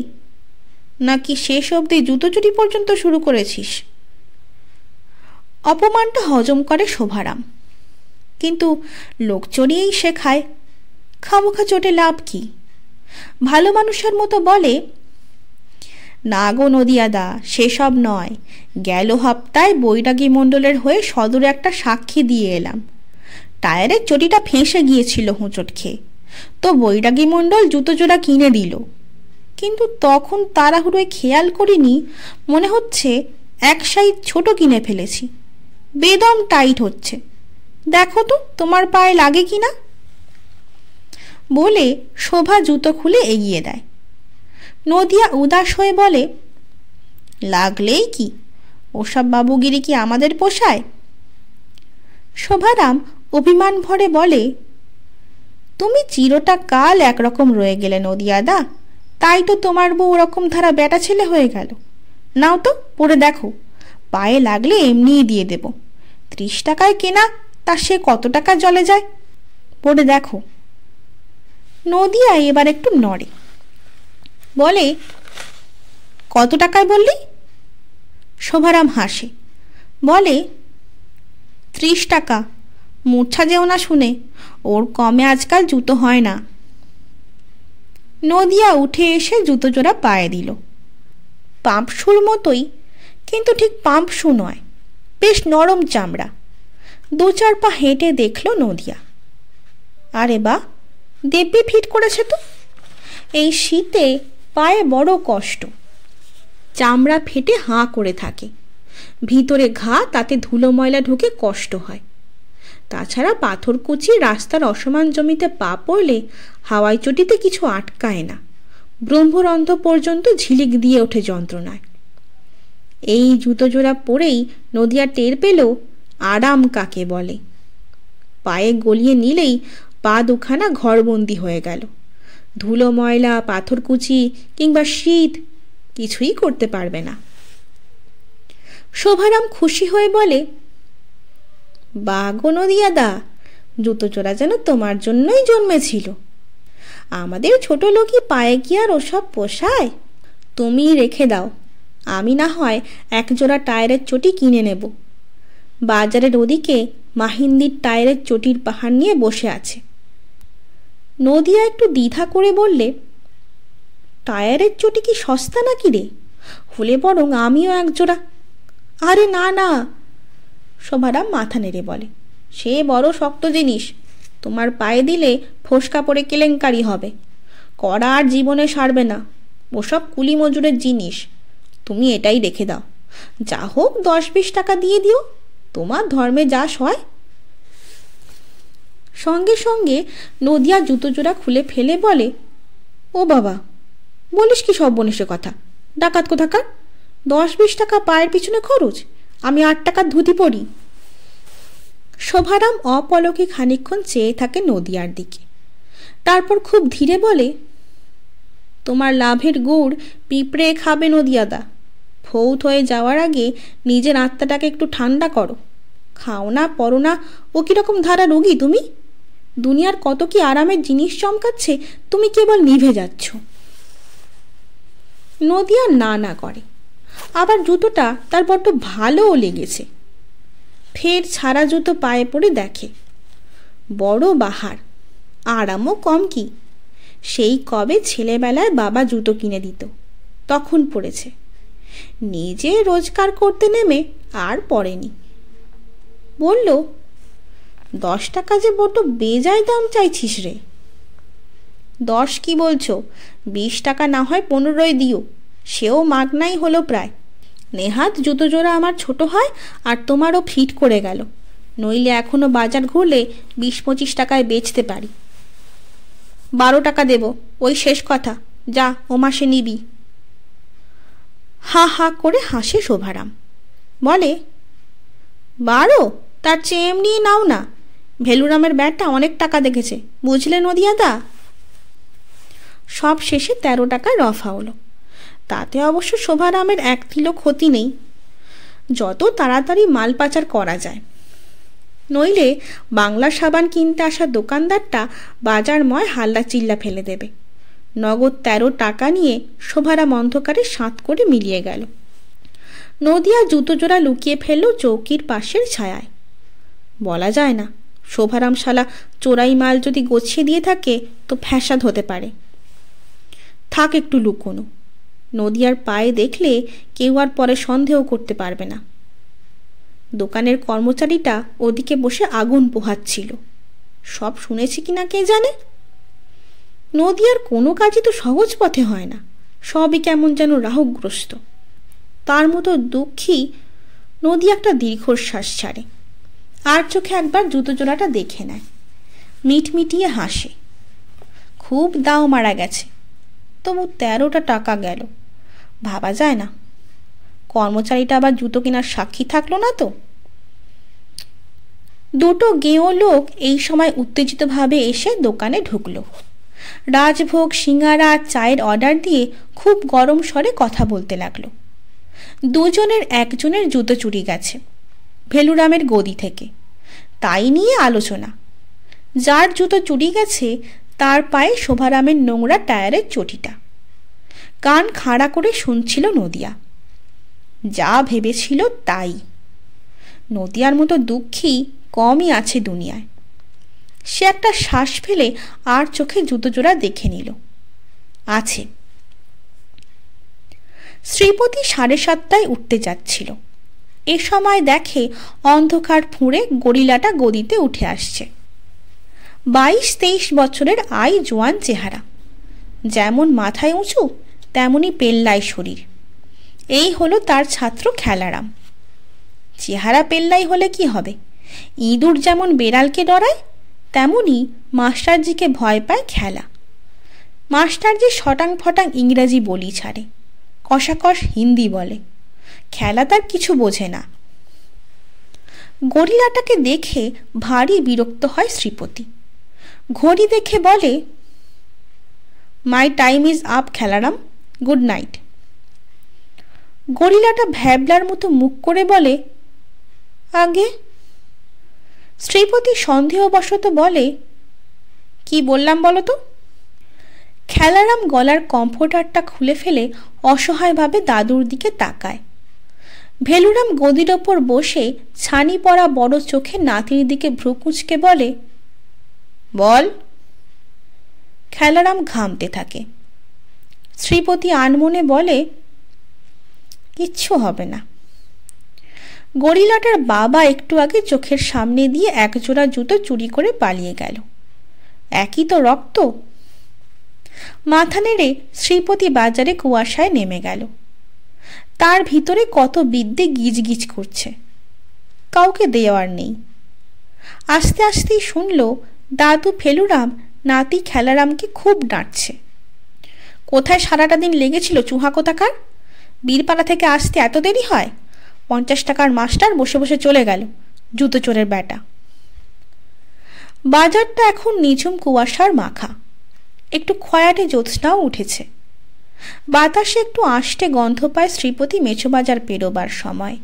নাকি শেষ অবধি জুতো চুরি পর্যন্ত শুরু করেছিস? অপমানটা হজম করে শোভারাম, কিন্তু লোক চড়িয়েই শেখায়, খামোখা চোটে লাভ কি? ভালো মানুষের মতো বলে, না গো নদিয়াদা, সেসব নয়। গেল হপ্তায় বৈরাগী মণ্ডলের হয়ে সদরে একটা সাক্ষী দিয়ে এলাম। টায়ারের চটিটা ফেঁসে গিয়েছিল হোঁচট খেয়ে, তো বৈরাগী মণ্ডল জুতো জোড়া কিনে দিল। কিন্তু তখন তাড়াহুড়োয় খেয়াল করিনি, মনে হচ্ছে এক সাইজ ছোট কিনে ফেলেছি। বেদম টাইট হচ্ছে, দেখো তো তোমার পায়ে লাগে কি না। বলে শোভা জুতো খুলে এগিয়ে দেয়। নদিয়া উদাস হয়ে বলে, লাগলেই কি, ওসব বাবুগিরি কি আমাদের পোষায়? শোভারাম অভিমান ভরে বলে, তুমি চিরটা কাল একরকম রয়ে গেলে নদিয়াদা, তাই তো তোমার বউ ওরকম ধারা বেটা ছেলে হয়ে গেল। নাও তো পরে দেখো, পায়ে লাগলে এমনিই দিয়ে দেব। 30 টাকায় কেনা, তা সে কত টাকা জলে যায়, পরে দেখো। নদিয়া এবার একটু নড়ে, বলে, কত টাকায় বললি? শোভারাম হাসে, বলে, 30 টাকা। মূর্ছা যেও না শুনে, ওর কমে আজকাল জুতো হয় না। নদিয়া উঠে এসে জুতো জোড়া পায়ে দিল। পাম্পশুর মতোই, কিন্তু ঠিক পাম্পশু নয়, বেশ নরম চামড়া। 2-4 পা হেঁটে দেখল নদিয়া, আরে বা, দেব্যি ফিট করেছে তো। এই শীতে পায়ে বড় কষ্ট, চামড়া ফেটে হাঁ করে থাকে, ভিতরে ঘা, তাতে ধুলো ময়লা ঢুকে কষ্ট হয়। তাছাড়া পাথর কুচি রাস্তার অসমান জমিতে পা পড়লে হাওয়াই চটিতে কিছু আটকায় না, ব্রহ্মরন্ধ্র পর্যন্ত ঝিলিক দিয়ে ওঠে যন্ত্রণায়। এই জুতো জোড়া পরেই নদিয়া টের পেল আরাম কাকে বলে। পায়ে গলিয়ে নিলেই পা দুখানা ঘরবন্দি হয়ে গেল। ধুলো ময়লা, পাথরকুচি কিংবা শীত কিছুই করতে পারবে না। শোভারাম খুশি হয়ে বলে, বাগো নদিয়াদা, জুতো চোরা যেন তোমার জন্যই জন্মেছিল। আমাদের ছোট লোকই পায়ে কি আর ওসব পোষায়? তুমি রেখে দাও, আমি না হয় এক জোড়া টায়ারের চটি কিনে নেব। বাজারের ওদিকে মাহিন্দির টায়ারের চটির পাহাড় নিয়ে বসে আছে। নদিয়া একটু দ্বিধা করে বললে, টায়ারের চটি কি সস্তা নাকি রে? হলে বরং আমিও এক জোড়া। আরে না না, শোভারাম মাথা নেড়ে বলে, সে বড় শক্ত জিনিস, তোমার পায়ে দিলে ফোসকা পড়ে কেলেঙ্কারি হবে। কড়া আর জীবনে সারবে না, ওসব কুলি মজুরের জিনিস। তুমি এটাই রেখে দাও, যা হোক 10-20 টাকা দিয়ে দিও, তোমার ধর্মে যা হয়। সঙ্গে সঙ্গে নদিয়া জুতো জোড়া খুলে ফেলে বলে, ও বাবা, বলিস কি সব বনিসের কথা? ডাকাত কোথাকার! 10-20 টাকা পায়ের পিছনে খরচ, আমি 8 টাকার ধুতি পরি। শোভারাম অপলকে খানিকক্ষণ চেয়ে থাকে নদিয়ার দিকে, তারপর খুব ধীরে বলে, তোমার লাভের গুড় পিঁপড়ে খাবে নদিয়াদা। ফৌত হয়ে যাওয়ার আগে নিজের আত্মাটাকে একটু ঠান্ডা করো। খাও না পরো না, ও কিরকম ধারা রোগী তুমি। দুনিয়ার কত কি আরামের জিনিস চমকাচ্ছে, তুমি কেবল নিভে যাচ্ছ। নদিয়া না না করে, আবার জুতোটা তার বড্ড ভালোও লেগেছে। ফের ছাড়া জুতো পায়ে পড়ে দেখে, বড় বাহার, আরামও কম কি। সেই কবে ছেলেবেলায় বাবা জুতো কিনে দিত, তখন পড়েছে। নিজে রোজগার করতে নেমে আর পড়েনি। বলল, 10 টাকা যে বড্ড বেজায় দাম চাইছিস রে। 10 কি বলছো, 20 টাকা না হয় 15ই দিও, সেও মাগনাই হলো প্রায়। নেহাত জুতো জোড়া আমার ছোট হয় আর তোমারও ফিট করে গেল, নইলে এখনো বাজার ঘুরলে 20-25 টাকায় বেচতে পারি। 12 টাকা দেব, ওই শেষ কথা, যা ও মাসে নিবি। হা হা করে হাসে শোভারাম, বলে, 12? তার চেয়ে এমনি নাও না, ভেলুরামের ব্যাটটা অনেক টাকা দেখেছে, বুঝলে নদিয়াদা। সব শেষে 13 টাকায় রফা হলো। তাতে অবশ্য শোভারামের এক তিলও ক্ষতি নেই, যত তাড়াতাড়ি মাল পাচার করা যায়। নইলে বাংলা সাবান কিনতে আসা দোকানদারটা বাজারময় হাল্লা চিল্লা ফেলে দেবে। নগদ 13 টাকা নিয়ে শোভারাম অন্ধকারে সাঁত করে মিলিয়ে গেল। নদিয়া জুতো জোড়া লুকিয়ে ফেলল চৌকির পাশের ছায়ায়। বলা যায় না, শোভারাম শালা চোরাই মাল যদি গোছিয়ে দিয়ে থাকে তো ফ্যাসাদ হতে পারে। থাক একটু লুকোনো, নদিয়ার পায়ে দেখলে কেউ আর পরে সন্দেহ করতে পারবে না। দোকানের কর্মচারীটা ওদিকে বসে আগুন পোহাচ্ছিল, সব শুনেছি কিনা কে জানে। নদিয়ার কোনো কাজই তো সহজ পথে হয় না, সবই কেমন যেন রাহুগ্রস্ত। তার মতো দুঃখী নদী একটা দীর্ঘশ্বাস ছাড়ে, আর চোখে একবার জুতো জোড়াটা দেখে নেয়, মিটমিটিয়ে হাসে। খুব দাও মারা গেছে, তবু 13টা টাকা গেল, ভাবা যায় না। কর্মচারীটা আবার জুতো কেনার সাক্ষী থাকলো না তো। দুটো গেঁয়ো লোক এই সময় উত্তেজিতভাবে এসে দোকানে ঢুকলো। রাজভোগ, সিঙ্গারা, চায়ের অর্ডার দিয়ে খুব গরম স্বরে কথা বলতে লাগলো। দুজনের একজনের জুতো চুরি গেছে ভেলুরামের গদি থেকে, তাই নিয়ে আলোচনা। যার জুতো চুরি গেছে তার পায়ে শোভারামের নোংরা টায়ারের চটিটা। কান খাড়া করে শুনছিল নদিয়া। যা ভেবেছিল তাই। নদিয়ার মতো দুঃখী কমই আছে দুনিয়ায়। সে একটা শ্বাস ফেলে আর চোখে জুতো জোড়া দেখে নিল। আছে। শ্রীপতি 7:30টায় উঠতে যাচ্ছিল। এ সময় দেখে অন্ধকার ফুঁড়ে গরিলাটা গদিতে উঠে আসছে। 22-23 বছরের আই জোয়ান চেহারা, যেমন মাথায় উঁচু তেমনি পেল্লাই শরীর। এই হলো তার ছাত্র খেলারাম। চেহারা পেল্লাই হলে কি হবে, ইঁদুর যেমন বেড়ালকে ডরায় তেমনি মাস্টারজিকে ভয় পায় খেলা। মাস্টারজি শটাং ফটাং ইংরাজি বলি ছাড়ে, কষাকষ হিন্দি বলে। খেলা তার কিছু বোঝে না। গরিলাটাকে দেখে ভারী বিরক্ত হয় শ্রীপতি। ঘড়ি দেখে বলে, my time is up Khelaram, good night. গরিলাটা ভ্যাবলার মতো মুখ করে বলে, আগে। শ্রীপতি সন্দেহবশত বলে, কি বললাম বলো তো? খেলারাম গলার কম্ফোর্টারটা খুলে ফেলে অসহায়ভাবে দাদুর দিকে তাকায়। ভেলুরাম গদির ওপর বসে ছানি পড়া বড় চোখে নাতির দিকে ভ্রু কুঁচকে বলে, বল। খেলারাম ঘামতে থাকে। শ্রীপতি আনমনে বলে, কিচ্ছু হবে না। গরিলাটার বাবা একটু আগে চোখের সামনে দিয়ে একজোড়া জুতো চুরি করে পালিয়ে গেল। একই তো রক্ত। মাথা নেড়ে শ্রীপতি বাজারে কুয়াশায় নেমে গেল। তার ভিতরে কত বিদ্যে গিজ গিজ করছে, কাউকে দেওয়ার নেই। আস্তে আস্তেই শুনল দাদু ফেলুরাম নাতি খেলারামকে খুব ডাঁটছে। কোথায় সারাটা দিন লেগেছিল চুহা কোথাকার? বীরপাড়া থেকে আসতে এত দেরি হয়? 50 টাকার মাস্টার বসে বসে চলে গেল, জুতো চোরের ব্যাটা। বাজারটা এখন নিঝুম কুয়াশার মাখা, একটু খয়াটে জ্যোৎস্নাও উঠেছে। বাতাসে একটু আষ্টে গন্ধ পায় শ্রীপতি মেছো বাজার পেরোবার সময়।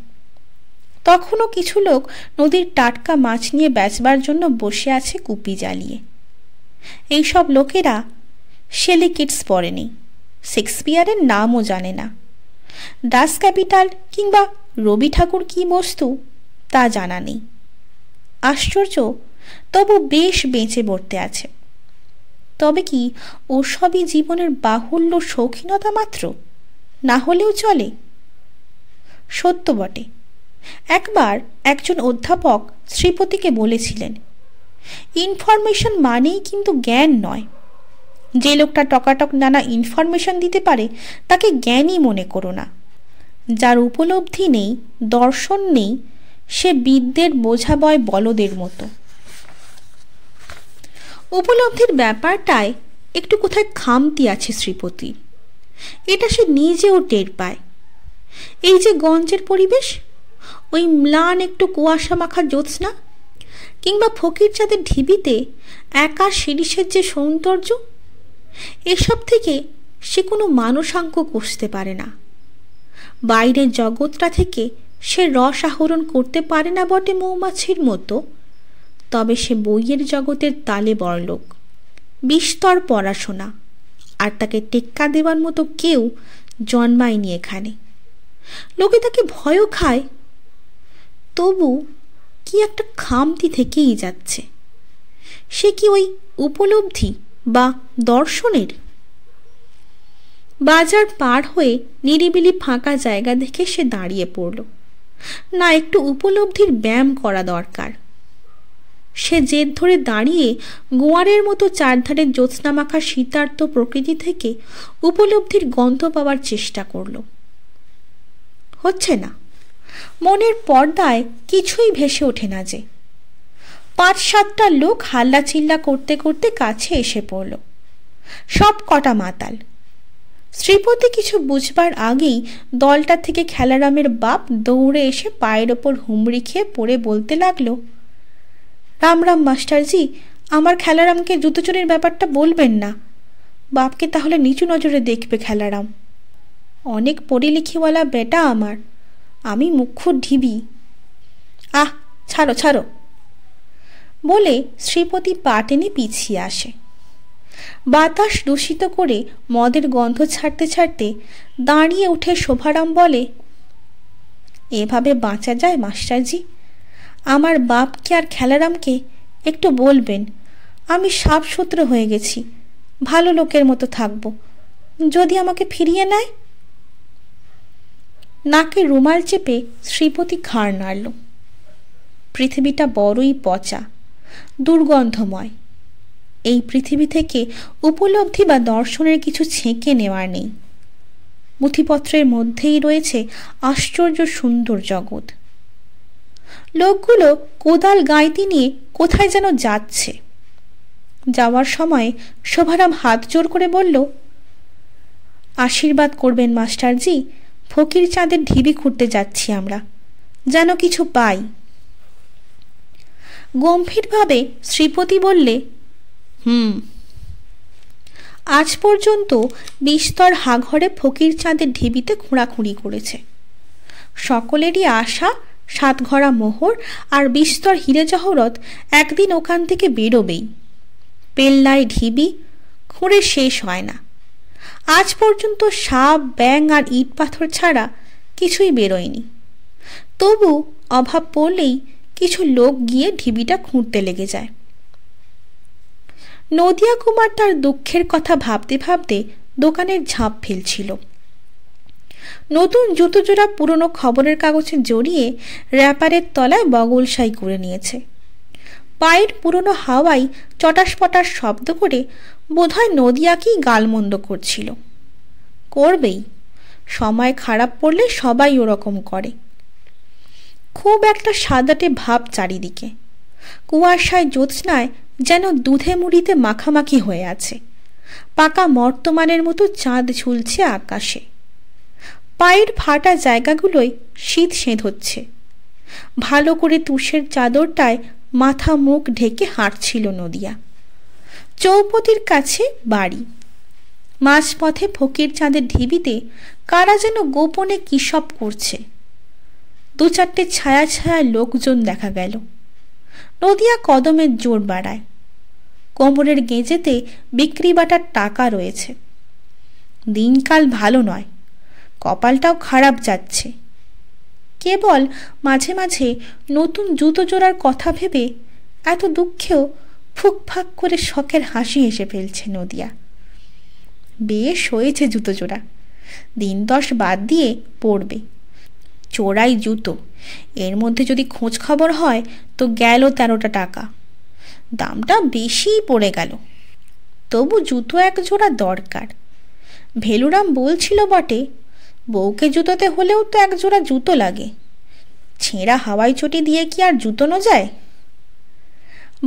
তখনও কিছু লোক নদীর টাটকা মাছ নিয়ে বেচবার জন্য বসে আছে কুপি জ্বালিয়ে। এইসব লোকেরা শেলি কিডস পড়েনি, শেক্সপিয়ারের নামও জানে না। ডাস ক্যাপিটাল কিংবা রবি ঠাকুর কি বস্তু তা জানা নেই। আশ্চর্য, তবু বেশ বেঁচে বর্তে আছে। তবে কি ওসবই জীবনের বাহুল্য শৌখিনতা মাত্র? না হলেও চলে। সত্য বটে, একবার একজন অধ্যাপক শ্রীপতিকে বলেছিলেন, ইনফরমেশন মানেই কিন্তু জ্ঞান নয়। যে লোকটা টকাটক নানা ইনফরমেশন দিতে পারে তাকে জ্ঞানই মনে করো না। যার উপলব্ধি নেই, দর্শন নেই, সে বিদ্যের বোঝা বয় বলদের মতো। উপলব্ধির ব্যাপারটায় একটু কোথায় খামতি আছে শ্রীপতি, এটা সে নিজেও টের পায়। এই যে গঞ্জের পরিবেশ, ওই ম্লান একটু কুয়াশা মাখা জ্যোৎস্না, কিংবা ফকির চাঁদের ঢিবিতে একা শিরিষের যে সৌন্দর্য, এসব থেকে সে কোনো মানুষাঙ্ক কষতে পারে না। বাইরের জগৎটা থেকে সে রস আহরণ করতে পারে না বটে মৌমাছির মতো, তবে সে বইয়ের জগতের তালে বড়লোক, বিস্তর পড়াশোনা, আর তাকে টেক্কা দেওয়ার মতো কেউ জন্মায়নি এখানে। লোকে তাকে ভয়ও খায়, তবু কি একটা খামতি থেকেই যাচ্ছে। সে কি ওই উপলব্ধি বা দর্শনের? বাজার পার হয়ে নিরিবিলি ফাঁকা জায়গা দেখে সে দাঁড়িয়ে পড়ল। না, একটু উপলব্ধির ব্যায়াম করা দরকার। সে জেদ ধরে দাঁড়িয়ে গোয়ারের মতো চারধারে জ্যোৎস্নামাখা শীতার্ত প্রকৃতি থেকে উপলব্ধির গন্ধ পাওয়ার চেষ্টা করল। হচ্ছে না, মনের পর্দায় কিছুই ভেসে ওঠে না যে। ৫-৭টা লোক হাল্লা চিল্লা করতে করতে কাছে এসে পড়ল, সব কটা মাতাল। শ্রীপতি কিছু বুঝবার আগেই দলটা থেকে খেলারামের বাপ দৌড়ে এসে পায়ের ওপর হুমড়ি খেয়ে পড়ে বলতে লাগলো, রাম রাম মাস্টারজি, আমার খেলারামকে জুতো চুরির ব্যাপারটা বলবেন না। বাপকে তাহলে নিচু নজরে দেখবে খেলারাম। অনেক পড়িলিখিওয়ালা বেটা আমার, আমি মুখ্য ঢিবি। আহ, ছাড়ো ছাড়ো বলে শ্রীপতি পা টেনে পিছিয়ে আসে। বাতাস দূষিত করে মদের গন্ধ ছাড়তে ছাড়তে দাঁড়িয়ে উঠে শোভারাম বলে, এভাবে বাঁচা যায় মাস্টারজি? আমার বাপকে আর খেলারামকে একটু বলবেন, আমি সাফসুতরো হয়ে গেছি, ভালো লোকের মতো থাকব, যদি আমাকে ফিরিয়ে নেয়। নাকে রুমাল চেপে শ্রীপতি ঘাড় নাড়ল। পৃথিবীটা বড়ই পচা, দুর্গন্ধময়। এই পৃথিবী থেকে উপলব্ধি বা দর্শনের কিছু ছেঁকে নেওয়ার নেই। পুঁথিপত্রের মধ্যেই রয়েছে আশ্চর্য সুন্দর জগৎ। লোকগুলো কোদাল গাঁইতি নিয়ে কোথায় যেন যাচ্ছে। যাওয়ার সময় শোভারাম হাত জোর করে বলল, আশীর্বাদ করবেন মাস্টারজি, ফকির চাঁদের ঢিবি খুঁড়তে যাচ্ছি আমরা, যেন কিছু পাই। গম্ভীরভাবে শ্রীপতি বললে, আজ পর্যন্ত বিস্তর হাঘরে ফকির চাঁদের ঢিবিতে খোঁড়াখুঁড়ি করেছে। সকলেরই আশা সাতঘরা মোহর আর বিস্তর হিরে জহরত একদিন ওখান থেকে বেরোবেই। পেল্লায় ঢিবি খুঁড়ে শেষ হয় না। আজ পর্যন্ত সাপ, ব্যাঙ আর ইট পাথর ছাড়া কিছুই বেরোয়নি। তবু অভাব পড়লেই কিছু লোক গিয়ে ঢিবিটা খুঁড়তে লেগে যায়। নদিয়া কুমার তার দুঃখের কথা ভাবতে ভাবতে দোকানের ঝাঁপ ফেলছিল। নতুন জুতো জোড়া পুরনো খবরের কাগজে জড়িয়ে র্যাপারের তলায় বগলসাই করে নিয়েছে। পায়ের পুরনো হাওয়াই চটাস পটাস শব্দ করে বোধহয় নদিয়াকেই গালমন্দ করছিল। করবেই, সময় খারাপ পড়লে সবাই ওরকম করে। খুব একটা সাদাটে ভাব চারিদিকে, কুয়াশায় জ্যোৎস্নায় যেন দুধে মুড়িতে মাখামাখি হয়ে আছে। পাকা মর্তমানের মতো চাঁদ ঝুলছে আকাশে। পায়ের ফাটা জায়গাগুলোয় শীত সেঁধ হচ্ছে। ভালো করে তুষের চাদরটায় মাথা মুখ ঢেকে হাঁটছিল নদিয়া। চৌপতির কাছে বাড়ি। মাঝপথে ফকির চাঁদের ঢিবিতে কারা যেন গোপনে কি সব করছে। 2-4টে ছায়া ছায়া লোকজন দেখা গেল। নদিয়া কদমের জোর বাড়ায়। কোমরের গেঁজেতে বিক্রি বাটার টাকা রয়েছে। দিনকাল ভালো নয়, কপালটাও খারাপ যাচ্ছে। কেবল মাঝে মাঝে নতুন জুতো জোড়ার কথা ভেবে এত দুঃখেও ফুকফাক করে শখের হাসি হেসে ফেলছে নদিয়া। বেশ হয়েছে জুতো জোড়া, 10 বাদ দিয়ে পড়বে। চোরাই জুতো, এর মধ্যে যদি খোঁজ খবর হয় তো গেল 13টা টাকা। দামটা বেশিই পড়ে গেল। তবু জুতো এক জোড়া দরকার। ভেলুরাম বলছিল বটে, বউকে জুতোতে হলেও তো এক জোড়া জুতো লাগে। ছেঁড়া হাওয়াই চটি দিয়ে কি আর জুতোনো যায়?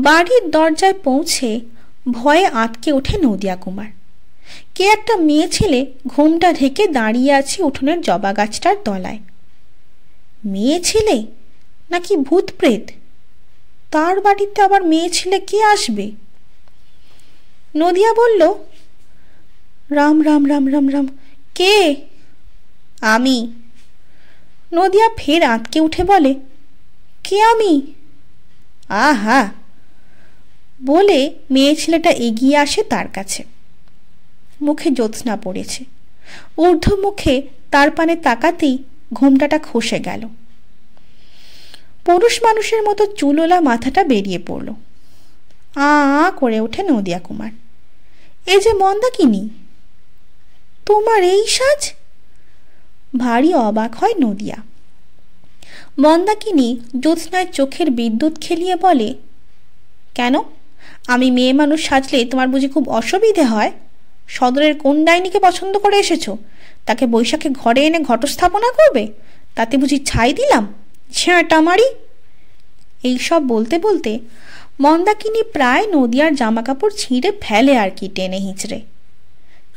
বাড়ির দরজায় পৌঁছে ভয়ে আটকে ওঠে নদিয়া কুমার। কে একটা মেয়ে ছেলে ঘুমটা ঢেকে দাঁড়িয়ে আছে উঠোনের জবা গাছটার তলায়। মেয়ে ছেলে নাকি ভূত প্রেত? তার বাড়িতে আবার মেয়ে ছেলে কে আসবে? নদিয়া বলল, রাম রাম রাম রাম রাম, কে? আমি। নদিয়া ফের আঁতকে উঠে বলে, কে আমি? আহা বলে মেয়ে ছেলেটা এগিয়ে আসে তার কাছে। মুখে জ্যোৎস্না পড়েছে। ঊর্ধ্ব মুখে তার পানে তাকাতেই ঘোমটাটা খসে গেল। পুরুষ মানুষের মতো চুলোলা মাথাটা বেরিয়ে পড়ল। আ করে ওঠে নদিয়া কুমার, এ যে মন্দাকিনী, তোমার এই সাজ! ভারী অবাক হয় নদিয়া। মন্দাকিনী জ্যোৎস্নায় চোখের বিদ্যুৎ খেলিয়ে বলে, কেন, আমি মেয়ে মানুষ সাজলে তোমার বুঝি খুব অসুবিধে হয়? সদরের কোন ডাইনিকে পছন্দ করে এসেছো? তাকে বৈশাখে ঘরে এনে ঘটস্থাপনা করবে? তাতে বুঝি ছাই দিলাম? ঝেঁটা মারি। এইসব বলতে বলতে মন্দাকিনী প্রায় নদিয়ার জামাকাপড় ছিঁড়ে ফেলে আর কি, টেনে হিঁচড়ে।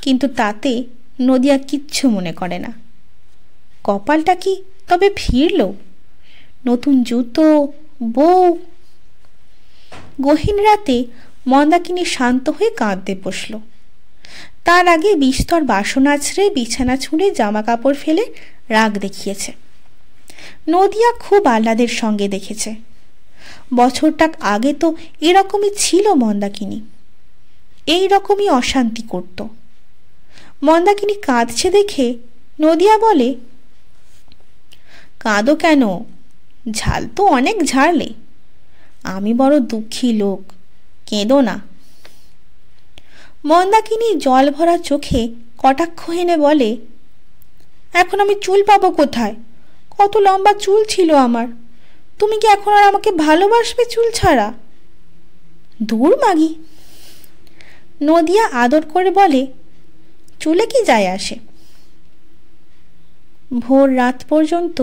কিন্তু তাতে নদিয়া কিচ্ছু মনে করে না। কপালটা কি তবে ফিরল? নতুন জুতো, বউ। গহীন রাতে মন্দাকিনী শান্ত হয়ে কাঁদতে বসল। তার আগে বিস্তর বাসন আছড়ে, বিছানা ছুঁড়ে, জামা কাপড় ফেলে রাগ দেখিয়েছে। নদিয়া খুব আহ্লাদের সঙ্গে দেখেছে। বছরটাক আগে তো এরকমই ছিল মন্দাকিনী, এই রকমই অশান্তি করত। মন্দাকিনী কাঁদছে দেখে নদিয়া বলে, কাঁদো কেন? ঝাল তো অনেক ঝাড়লে। আমি বড় দুঃখী লোক, কেঁদো না। মন্দাকিনী জল ভরা চোখে কটাক্ষ হেনে বলে, এখন আমি চুল পাবো কোথায়? কত লম্বা চুল ছিল আমার। তুমি কি এখন আর আমাকে ভালোবাসবে চুল ছাড়া? দূর মাগি। নদিয়া আদর করে বলে, চুলে কি যায় আসে? ভোর রাত পর্যন্ত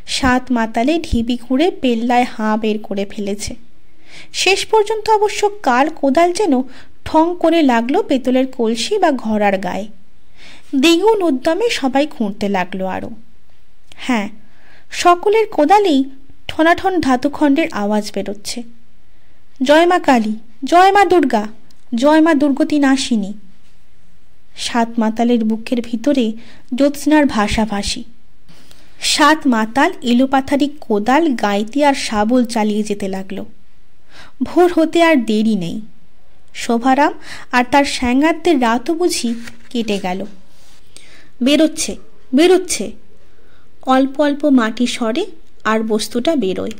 সাত মাতালে ঢিবি খুঁড়ে পেল্লায় হাঁ বের করে ফেলেছে। শেষ পর্যন্ত অবশ্য কাল কোদাল যেন ঠং করে লাগলো পেতলের কলসি বা ঘড়ার গায়ে। দ্বিগুণ উদ্যমে সবাই খুঁড়তে লাগলো আরও। হ্যাঁ, সকলের কোদালেই ঠনাঠন ধাতুখণ্ডের আওয়াজ বেরোচ্ছে। জয় মা কালী, জয় মা দুর্গা, জয় মা দুর্গতি নাশিনী। সাত মাতালের বুকের ভিতরে জ্যোৎস্নার ভাষাভাষী। সাত মাতাল এলোপাথারি কোদাল, গাইতি আর শাবল চালিয়ে যেতে লাগলো। ভোর হতে আর দেরি নেই। শোভারাম আর তার স্যাঙ্গারদের রাতও বুঝি কেটে গেল। বেরোচ্ছে বেরোচ্ছে, অল্প অল্প মাটি সরে আর বস্তুটা বেরোয়।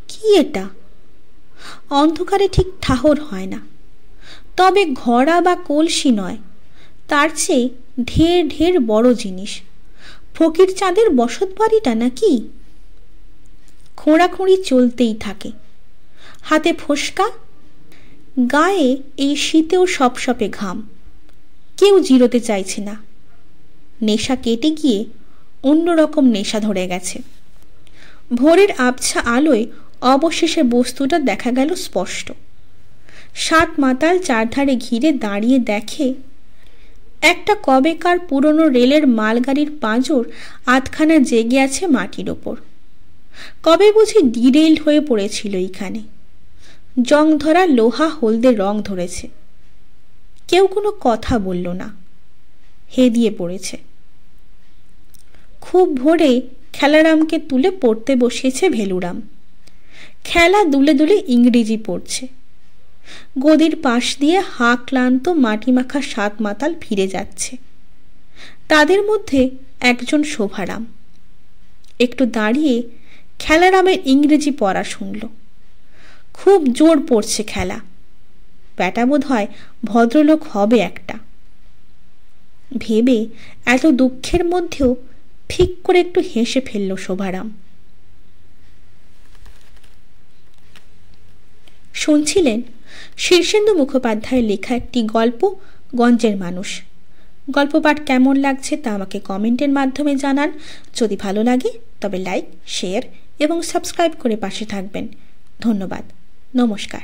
কি এটা? অন্ধকারে ঠিক ঠাহর হয় না। তবে ঘড়া বা কলসি নয়, তার চেয়ে ঢের ঢের বড় জিনিস। ফকির চাঁদের বসত বাড়িটা নাকি? খোঁড়াখুঁড়ি চলতেই থাকে। হাতে ফোসকা, গায়ে এই শীতেও সপসপে ঘাম। কেউ জিরোতে চাইছে না। নেশা কেটে গিয়ে অন্যরকম নেশা ধরে গেছে। ভোরের আবছা আলোয় অবশেষে বস্তুটা দেখা গেল স্পষ্ট। সাত মাতাল চারধারে ঘিরে দাঁড়িয়ে দেখে, একটা কবেকার পুরনো রেলের মালগাড়ির পাঁজর আধখানা জেগে আছে মাটির ওপর। কবে বুঝি ডিরেইল হয়ে পড়েছিল এইখানে। জং ধরা লোহা হলদে রং ধরেছে। কেউ কোনো কথা বলল না, হেদিয়ে পড়েছে। খুব ভোরে খেলারামকে তুলে পড়তে বসিয়েছে ভেলুরাম। খেলা দুলে দুলে ইংরেজি পড়ছে। গদির পাশ দিয়ে হাঁ ক্লান্ত মাটিমাখা সাত মাতাল ফিরে যাচ্ছে। তাদের মধ্যে একজন শোভারাম। একটু দাঁড়িয়ে খেলারামের ইংরেজি পড়া শুনল। খুব জোর পড়ছে খেলা। ব্যাটা বোধ হয় ভদ্রলোক হবে একটা। ভেবে এত দুঃখের মধ্যেও ঠিক করে একটু হেসে ফেলল শোভারাম। শুনছিলেন শীর্ষেন্দু মুখোপাধ্যায়ের লেখা একটি গল্প, গঞ্জের মানুষ। গল্প পাঠ কেমন লাগছে তা আমাকে কমেন্টের মাধ্যমে জানান। যদি ভালো লাগে তবে লাইক, শেয়ার এবং সাবস্ক্রাইব করে পাশে থাকবেন। ধন্যবাদ। নমস্কার।